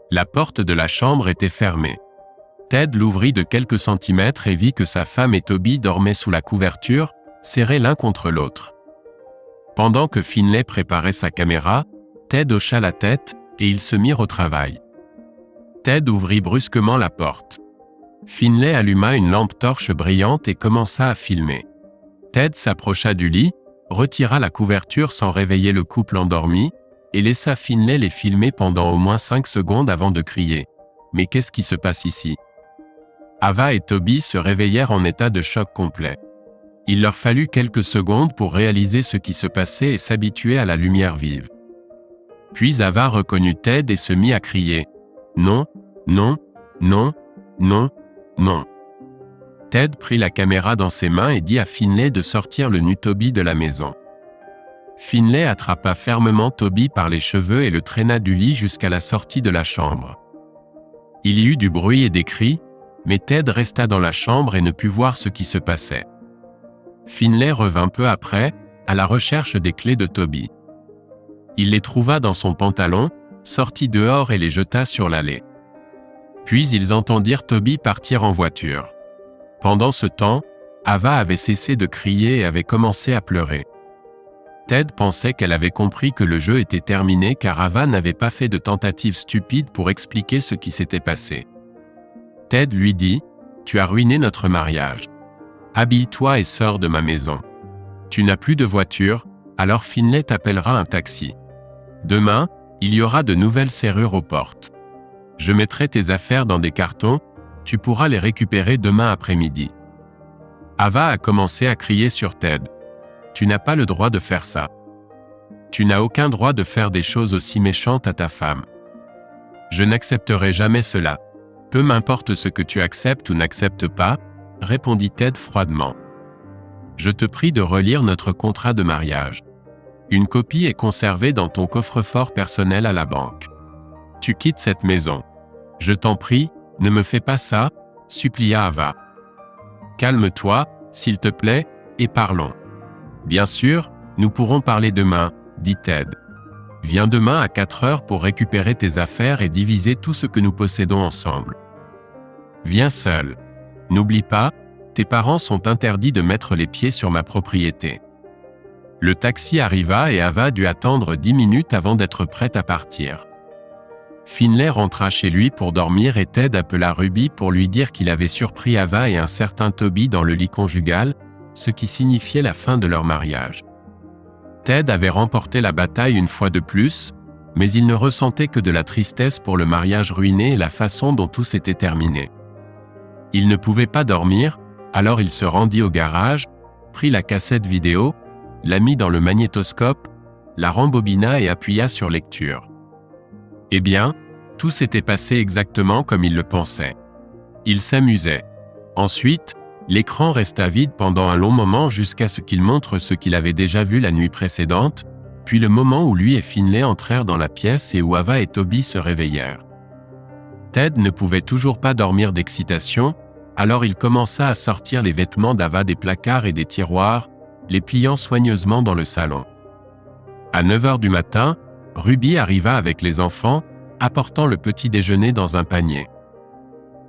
La porte de la chambre était fermée. Ted l'ouvrit de quelques centimètres et vit que sa femme et Toby dormaient sous la couverture, serrés l'un contre l'autre. Pendant que Finlay préparait sa caméra, Ted hocha la tête, et ils se mirent au travail. Ted ouvrit brusquement la porte. Finlay alluma une lampe torche brillante et commença à filmer. Ted s'approcha du lit, retira la couverture sans réveiller le couple endormi, et laissa Finlay les filmer pendant au moins 5 secondes avant de crier « Mais qu'est-ce qui se passe ici ?» Ava et Toby se réveillèrent en état de choc complet. Il leur fallut quelques secondes pour réaliser ce qui se passait et s'habituer à la lumière vive. Puis Ava reconnut Ted et se mit à crier « Non, non, non, non, non ». Ted prit la caméra dans ses mains et dit à Finlay de sortir le nu Toby de la maison. Finlay attrapa fermement Toby par les cheveux et le traîna du lit jusqu'à la sortie de la chambre. Il y eut du bruit et des cris, mais Ted resta dans la chambre et ne put voir ce qui se passait. Finlay revint peu après, à la recherche des clés de Toby. Il les trouva dans son pantalon, sortit dehors et les jeta sur l'allée. Puis ils entendirent Toby partir en voiture. Pendant ce temps, Ava avait cessé de crier et avait commencé à pleurer. Ted pensait qu'elle avait compris que le jeu était terminé car Ava n'avait pas fait de tentative stupide pour expliquer ce qui s'était passé. Ted lui dit « Tu as ruiné notre mariage. Habille-toi et sors de ma maison. Tu n'as plus de voiture, alors Finlay t'appellera un taxi. Demain, il y aura de nouvelles serrures aux portes. Je mettrai tes affaires dans des cartons, tu pourras les récupérer demain après-midi. » Ava a commencé à crier sur Ted. « Tu n'as pas le droit de faire ça. Tu n'as aucun droit de faire des choses aussi méchantes à ta femme. Je n'accepterai jamais cela. Peu m'importe ce que tu acceptes ou n'acceptes pas, » répondit Ted froidement. « Je te prie de relire notre contrat de mariage. Une copie est conservée dans ton coffre-fort personnel à la banque. Tu quittes cette maison. Je t'en prie, ne me fais pas ça, » supplia Ava. « Calme-toi, s'il te plaît, et parlons. » « Bien sûr, nous pourrons parler demain, » dit Ted. « Viens demain à 4 heures pour récupérer tes affaires et diviser tout ce que nous possédons ensemble. Viens seul. N'oublie pas, tes parents sont interdits de mettre les pieds sur ma propriété. » Le taxi arriva et Ava dut attendre 10 minutes avant d'être prête à partir. Finlay rentra chez lui pour dormir et Ted appela Ruby pour lui dire qu'il avait surpris Ava et un certain Toby dans le lit conjugal, ce qui signifiait la fin de leur mariage. Ted avait remporté la bataille une fois de plus, mais il ne ressentait que de la tristesse pour le mariage ruiné et la façon dont tout s'était terminé. Il ne pouvait pas dormir, alors il se rendit au garage, prit la cassette vidéo, la mit dans le magnétoscope, la rembobina et appuya sur lecture. Eh bien, tout s'était passé exactement comme il le pensait. Il s'amusait. Ensuite, l'écran resta vide pendant un long moment jusqu'à ce qu'il montre ce qu'il avait déjà vu la nuit précédente, puis le moment où lui et Finlay entrèrent dans la pièce et où Ava et Toby se réveillèrent. Ted ne pouvait toujours pas dormir d'excitation, alors il commença à sortir les vêtements d'Ava des placards et des tiroirs, les pliant soigneusement dans le salon. À 9h du matin, Ruby arriva avec les enfants, apportant le petit déjeuner dans un panier.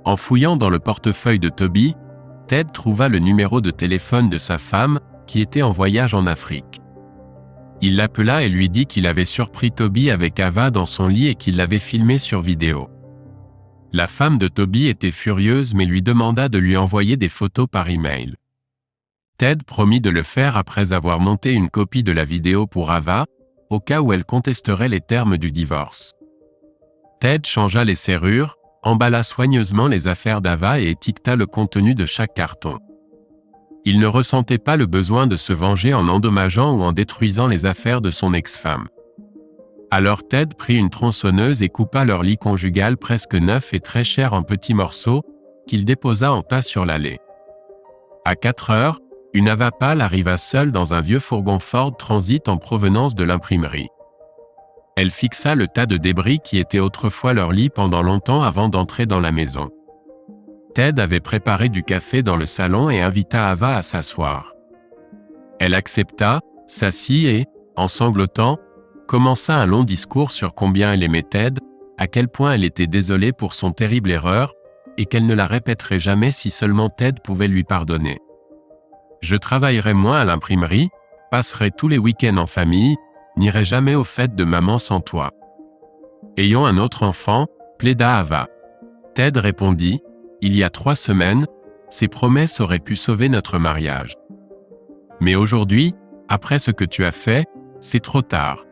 En fouillant dans le portefeuille de Toby, Ted trouva le numéro de téléphone de sa femme, qui était en voyage en Afrique. Il l'appela et lui dit qu'il avait surpris Toby avec Ava dans son lit et qu'il l'avait filmé sur vidéo. La femme de Toby était furieuse mais lui demanda de lui envoyer des photos par email. Ted promit de le faire après avoir monté une copie de la vidéo pour Ava, au cas où elle contesterait les termes du divorce. Ted changea les serrures, emballa soigneusement les affaires d'Ava et étiqueta le contenu de chaque carton. Il ne ressentait pas le besoin de se venger en endommageant ou en détruisant les affaires de son ex-femme. Alors Ted prit une tronçonneuse et coupa leur lit conjugal presque neuf et très cher en petits morceaux, qu'il déposa en tas sur l'allée. À 4h, une Ava pâle arriva seule dans un vieux fourgon Ford Transit en provenance de l'imprimerie. Elle fixa le tas de débris qui était autrefois leur lit pendant longtemps avant d'entrer dans la maison. Ted avait préparé du café dans le salon et invita Ava à s'asseoir. Elle accepta, s'assit et, en sanglotant, commença un long discours sur combien elle aimait Ted, à quel point elle était désolée pour son terrible erreur, et qu'elle ne la répéterait jamais si seulement Ted pouvait lui pardonner. Je travaillerai moins à l'imprimerie, passerai tous les week-ends en famille, n'irai jamais aux fêtes de maman sans toi. Ayons un autre enfant, plaida Ava. Ted répondit, il y a 3 semaines, ces promesses auraient pu sauver notre mariage. Mais aujourd'hui, après ce que tu as fait, c'est trop tard.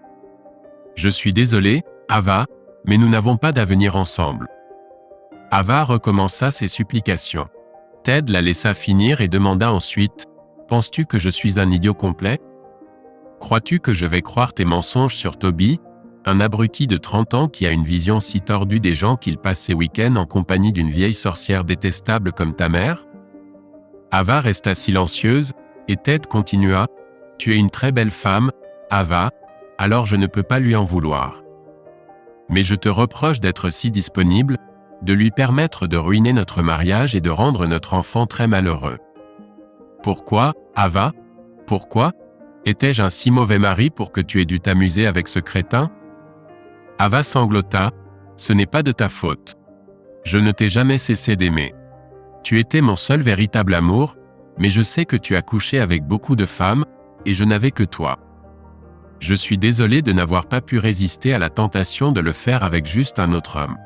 Je suis désolé, Ava, mais nous n'avons pas d'avenir ensemble. Ava recommença ses supplications. Ted la laissa finir et demanda ensuite, penses-tu que je suis un idiot complet? Crois-tu que je vais croire tes mensonges sur Toby, un abruti de 30 ans qui a une vision si tordue des gens qu'il passe ses week-ends en compagnie d'une vieille sorcière détestable comme ta mère? Ava resta silencieuse, et Ted continua, tu es une très belle femme, Ava, alors je ne peux pas lui en vouloir. Mais je te reproche d'être si disponible, de lui permettre de ruiner notre mariage et de rendre notre enfant très malheureux. Pourquoi, Ava? Pourquoi? Étais-je un si mauvais mari pour que tu aies dû t'amuser avec ce crétin? Ava sanglota, ce n'est pas de ta faute. Je ne t'ai jamais cessé d'aimer. Tu étais mon seul véritable amour, mais je sais que tu as couché avec beaucoup de femmes, et je n'avais que toi. Je suis désolé de n'avoir pas pu résister à la tentation de le faire avec juste un autre homme.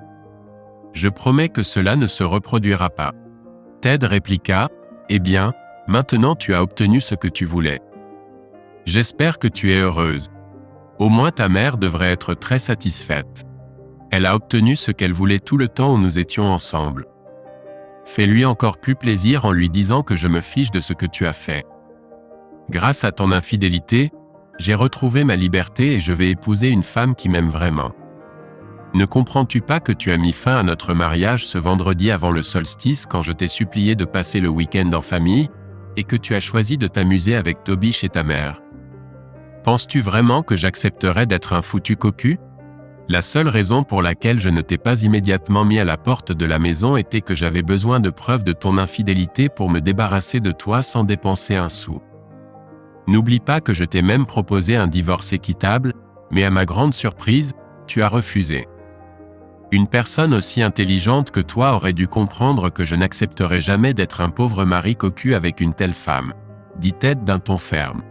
Je promets que cela ne se reproduira pas. Ted répliqua, eh bien, maintenant tu as obtenu ce que tu voulais. J'espère que tu es heureuse. Au moins ta mère devrait être très satisfaite. Elle a obtenu ce qu'elle voulait tout le temps où nous étions ensemble. Fais-lui encore plus plaisir en lui disant que je me fiche de ce que tu as fait. Grâce à ton infidélité, j'ai retrouvé ma liberté et je vais épouser une femme qui m'aime vraiment. Ne comprends-tu pas que tu as mis fin à notre mariage ce vendredi avant le solstice quand je t'ai supplié de passer le week-end en famille, et que tu as choisi de t'amuser avec Toby chez ta mère? Penses-tu vraiment que j'accepterais d'être un foutu cocu? La seule raison pour laquelle je ne t'ai pas immédiatement mis à la porte de la maison était que j'avais besoin de preuves de ton infidélité pour me débarrasser de toi sans dépenser un sou. N'oublie pas que je t'ai même proposé un divorce équitable, mais à ma grande surprise, tu as refusé. Une personne aussi intelligente que toi aurait dû comprendre que je n'accepterais jamais d'être un pauvre mari cocu avec une telle femme, dit Ted d'un ton ferme.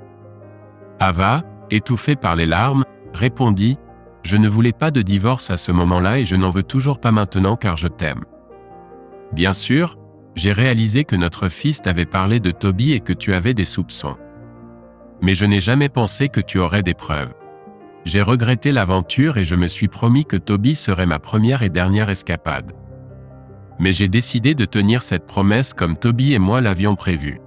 Ava, étouffée par les larmes, répondit « Je ne voulais pas de divorce à ce moment-là et je n'en veux toujours pas maintenant car je t'aime. » Bien sûr, j'ai réalisé que notre fils t'avait parlé de Toby et que tu avais des soupçons. Mais je n'ai jamais pensé que tu aurais des preuves. J'ai regretté l'aventure et je me suis promis que Toby serait ma première et dernière escapade. Mais j'ai décidé de tenir cette promesse comme Toby et moi l'avions prévu.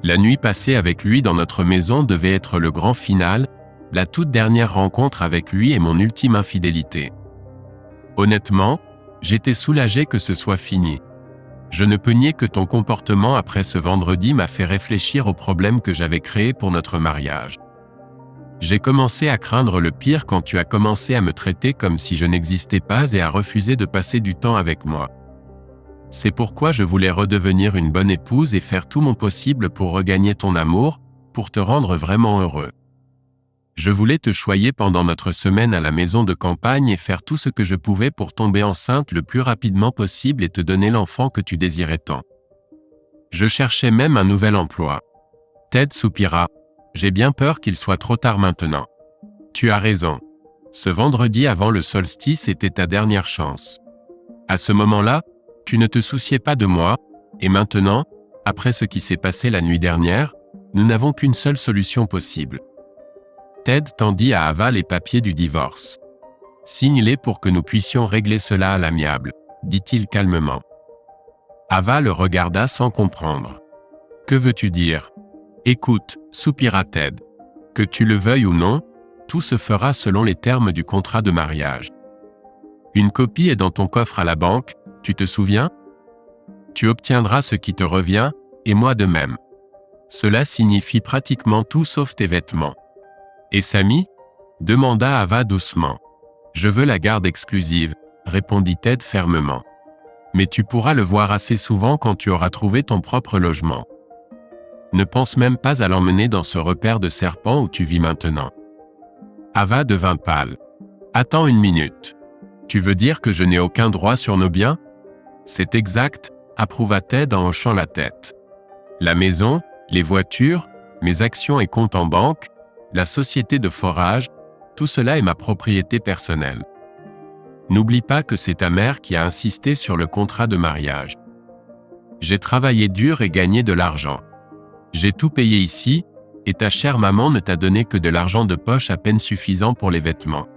La nuit passée avec lui dans notre maison devait être le grand final, la toute dernière rencontre avec lui et mon ultime infidélité. Honnêtement, j'étais soulagé que ce soit fini. Je ne peux nier que ton comportement après ce vendredi m'a fait réfléchir aux problèmes que j'avais créés pour notre mariage. J'ai commencé à craindre le pire quand tu as commencé à me traiter comme si je n'existais pas et à refuser de passer du temps avec moi. C'est pourquoi je voulais redevenir une bonne épouse et faire tout mon possible pour regagner ton amour, pour te rendre vraiment heureux. Je voulais te choyer pendant notre semaine à la maison de campagne et faire tout ce que je pouvais pour tomber enceinte le plus rapidement possible et te donner l'enfant que tu désirais tant. Je cherchais même un nouvel emploi. Ted soupira. J'ai bien peur qu'il soit trop tard maintenant. Tu as raison. Ce vendredi avant le solstice était ta dernière chance. À ce moment-là, tu ne te souciais pas de moi, et maintenant, après ce qui s'est passé la nuit dernière, nous n'avons qu'une seule solution possible. Ted tendit à Ava les papiers du divorce. Signe-les pour que nous puissions régler cela à l'amiable, dit-il calmement. Ava le regarda sans comprendre. Que veux-tu dire ? Écoute, soupira Ted. Que tu le veuilles ou non, tout se fera selon les termes du contrat de mariage. Une copie est dans ton coffre à la banque, tu te souviens ? Tu obtiendras ce qui te revient, et moi de même. Cela signifie pratiquement tout sauf tes vêtements. Et Samy ? Demanda Ava doucement. Je veux la garde exclusive, répondit Ted fermement. Mais tu pourras le voir assez souvent quand tu auras trouvé ton propre logement. Ne pense même pas à l'emmener dans ce repère de serpents où tu vis maintenant. Ava devint pâle. Attends une minute. Tu veux dire que je n'ai aucun droit sur nos biens ? C'est exact, approuva Ted en hochant la tête. La maison, les voitures, mes actions et comptes en banque, la société de forage, tout cela est ma propriété personnelle. N'oublie pas que c'est ta mère qui a insisté sur le contrat de mariage. J'ai travaillé dur et gagné de l'argent. J'ai tout payé ici, et ta chère maman ne t'a donné que de l'argent de poche à peine suffisant pour les vêtements.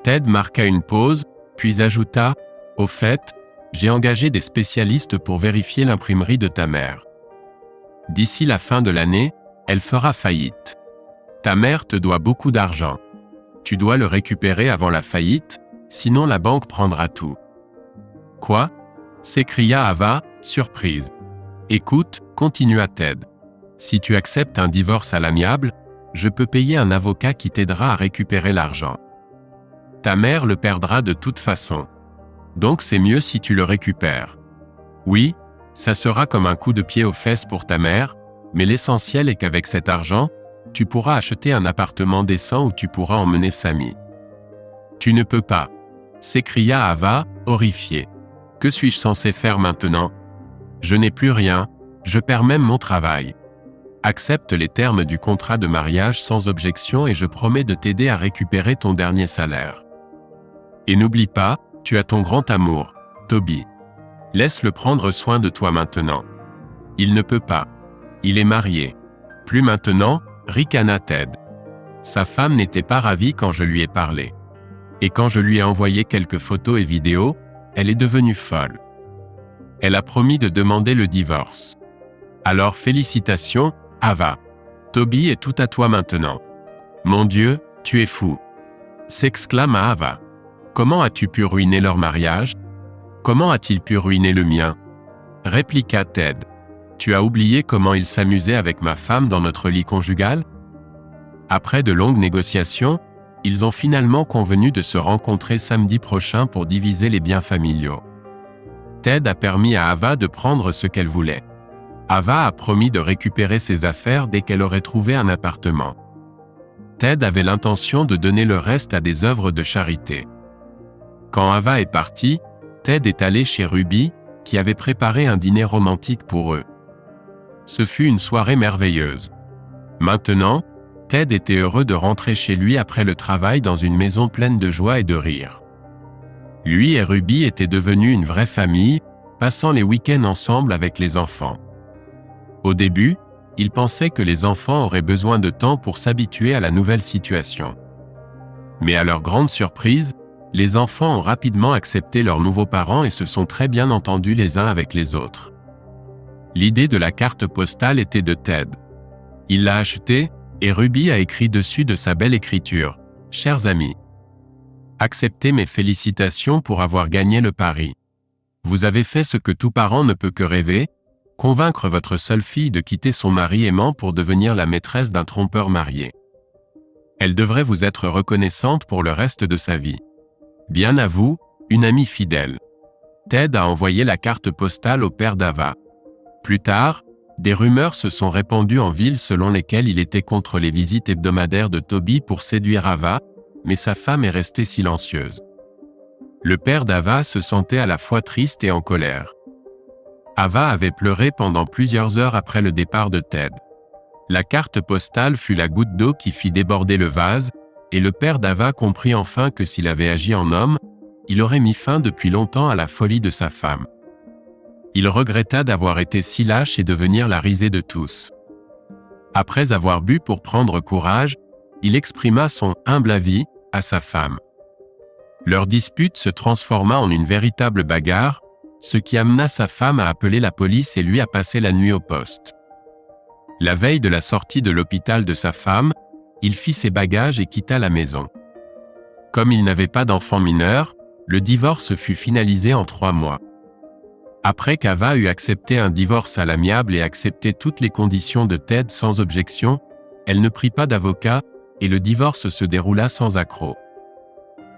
Ted marqua une pause, puis ajouta « Au fait, j'ai engagé des spécialistes pour vérifier l'imprimerie de ta mère. D'ici la fin de l'année, elle fera faillite. Ta mère te doit beaucoup d'argent. Tu dois le récupérer avant la faillite, sinon la banque prendra tout. » Quoi ? S'écria Ava, surprise. Écoute, continua Ted. Si tu acceptes un divorce à l'amiable, je peux payer un avocat qui t'aidera à récupérer l'argent. Ta mère le perdra de toute façon. Donc c'est mieux si tu le récupères. Oui, ça sera comme un coup de pied aux fesses pour ta mère, mais l'essentiel est qu'avec cet argent, tu pourras acheter un appartement décent où tu pourras emmener Samy. Tu ne peux pas, s'écria Ava, horrifiée. Que suis-je censé faire maintenant ? Je n'ai plus rien, je perds même mon travail. Accepte les termes du contrat de mariage sans objection et je promets de t'aider à récupérer ton dernier salaire. Et n'oublie pas, tu as ton grand amour, Toby. Laisse-le prendre soin de toi maintenant. Il ne peut pas. Il est marié. Plus maintenant, ricana Ted. Sa femme n'était pas ravie quand je lui ai parlé. Et quand je lui ai envoyé quelques photos et vidéos, elle est devenue folle. Elle a promis de demander le divorce. Alors félicitations, Ava. Toby est tout à toi maintenant. Mon Dieu, tu es fou. S'exclama Ava. Comment as-tu pu ruiner leur mariage ? Comment a-t-il pu ruiner le mien ? Répliqua Ted. Tu as oublié comment il s'amusait avec ma femme dans notre lit conjugal ? Après de longues négociations, ils ont finalement convenu de se rencontrer samedi prochain pour diviser les biens familiaux. Ted a permis à Ava de prendre ce qu'elle voulait. Ava a promis de récupérer ses affaires dès qu'elle aurait trouvé un appartement. Ted avait l'intention de donner le reste à des œuvres de charité. Quand Ava est partie, Ted est allé chez Ruby, qui avait préparé un dîner romantique pour eux. Ce fut une soirée merveilleuse. Maintenant, Ted était heureux de rentrer chez lui après le travail dans une maison pleine de joie et de rire. Lui et Ruby étaient devenus une vraie famille, passant les week-ends ensemble avec les enfants. Au début, il pensait que les enfants auraient besoin de temps pour s'habituer à la nouvelle situation. Mais à leur grande surprise, les enfants ont rapidement accepté leurs nouveaux parents et se sont très bien entendus les uns avec les autres. L'idée de la carte postale était de Ted. Il l'a achetée, et Ruby a écrit dessus de sa belle écriture : « Chers amis, acceptez mes félicitations pour avoir gagné le pari. Vous avez fait ce que tout parent ne peut que rêver, convaincre votre seule fille de quitter son mari aimant pour devenir la maîtresse d'un trompeur marié. Elle devrait vous être reconnaissante pour le reste de sa vie. Bien à vous, une amie fidèle. » Ted a envoyé la carte postale au père d'Ava. Plus tard, des rumeurs se sont répandues en ville selon lesquelles il était contre les visites hebdomadaires de Toby pour séduire Ava, mais sa femme est restée silencieuse. Le père d'Ava se sentait à la fois triste et en colère. Ava avait pleuré pendant plusieurs heures après le départ de Ted. La carte postale fut la goutte d'eau qui fit déborder le vase, et le père d'Ava comprit enfin que s'il avait agi en homme, il aurait mis fin depuis longtemps à la folie de sa femme. Il regretta d'avoir été si lâche et devenir la risée de tous. Après avoir bu pour prendre courage, il exprima son humble avis à sa femme. Leur dispute se transforma en une véritable bagarre, ce qui amena sa femme à appeler la police et lui à passer la nuit au poste. La veille de la sortie de l'hôpital de sa femme, il fit ses bagages et quitta la maison. Comme il n'avait pas d'enfant mineur, le divorce fut finalisé en 3 mois. Après qu'Ava eut accepté un divorce à l'amiable et accepté toutes les conditions de Ted sans objection, elle ne prit pas d'avocat, et le divorce se déroula sans accroc.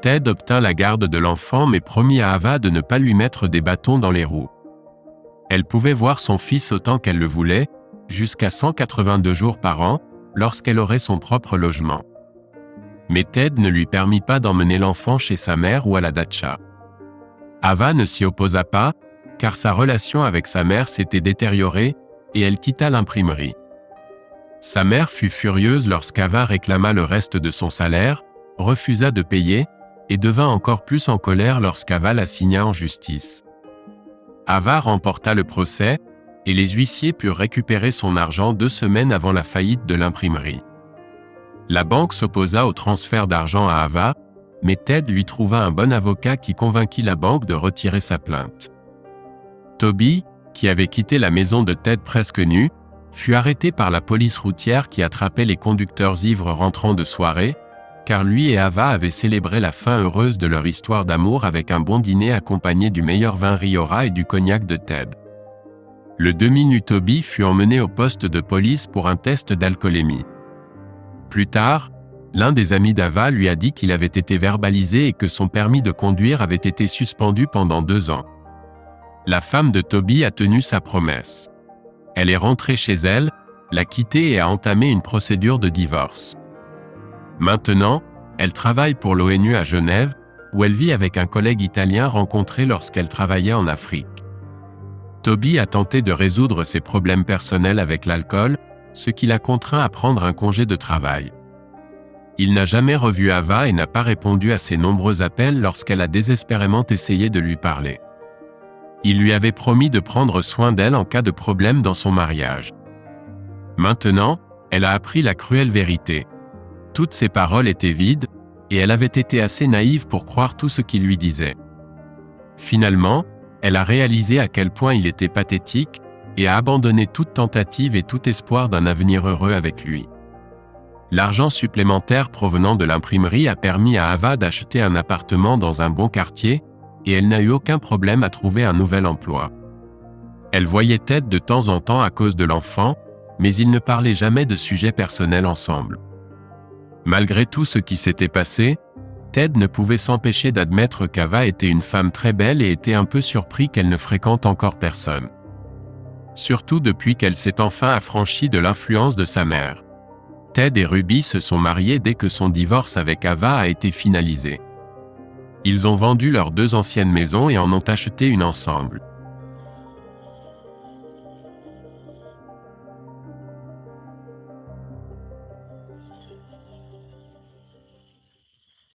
Ted obtint la garde de l'enfant mais promit à Ava de ne pas lui mettre des bâtons dans les roues. Elle pouvait voir son fils autant qu'elle le voulait, jusqu'à 182 jours par an, lorsqu'elle aurait son propre logement. Mais Ted ne lui permit pas d'emmener l'enfant chez sa mère ou à la datcha. Ava ne s'y opposa pas, car sa relation avec sa mère s'était détériorée, et elle quitta l'imprimerie. Sa mère fut furieuse lorsqu'Ava réclama le reste de son salaire, refusa de payer, et devint encore plus en colère lorsqu'Ava l'assigna en justice. Ava remporta le procès, et les huissiers purent récupérer son argent 2 semaines avant la faillite de l'imprimerie. La banque s'opposa au transfert d'argent à Ava, mais Ted lui trouva un bon avocat qui convainquit la banque de retirer sa plainte. Toby, qui avait quitté la maison de Ted presque nu, fut arrêté par la police routière qui attrapait les conducteurs ivres rentrant de soirée, car lui et Ava avaient célébré la fin heureuse de leur histoire d'amour avec un bon dîner accompagné du meilleur vin Riora et du cognac de Ted. Le demi-nu Toby fut emmené au poste de police pour un test d'alcoolémie. Plus tard, l'un des amis d'Ava lui a dit qu'il avait été verbalisé et que son permis de conduire avait été suspendu pendant 2 ans. La femme de Toby a tenu sa promesse. Elle est rentrée chez elle, l'a quitté et a entamé une procédure de divorce. Maintenant, elle travaille pour l'ONU à Genève, où elle vit avec un collègue italien rencontré lorsqu'elle travaillait en Afrique. Toby a tenté de résoudre ses problèmes personnels avec l'alcool, ce qui l'a contraint à prendre un congé de travail. Il n'a jamais revu Ava et n'a pas répondu à ses nombreux appels lorsqu'elle a désespérément essayé de lui parler. Il lui avait promis de prendre soin d'elle en cas de problème dans son mariage. Maintenant, elle a appris la cruelle vérité. Toutes ses paroles étaient vides, et elle avait été assez naïve pour croire tout ce qu'il lui disait. Finalement, elle a réalisé à quel point il était pathétique, et a abandonné toute tentative et tout espoir d'un avenir heureux avec lui. L'argent supplémentaire provenant de l'imprimerie a permis à Ava d'acheter un appartement dans un bon quartier, et elle n'a eu aucun problème à trouver un nouvel emploi. Elle voyait Ted de temps en temps à cause de l'enfant, mais ils ne parlaient jamais de sujets personnels ensemble. Malgré tout ce qui s'était passé, Ted ne pouvait s'empêcher d'admettre qu'Ava était une femme très belle et était un peu surpris qu'elle ne fréquente encore personne. Surtout depuis qu'elle s'est enfin affranchie de l'influence de sa mère. Ted et Ruby se sont mariés dès que son divorce avec Ava a été finalisé. Ils ont vendu leurs 2 anciennes maisons et en ont acheté une ensemble.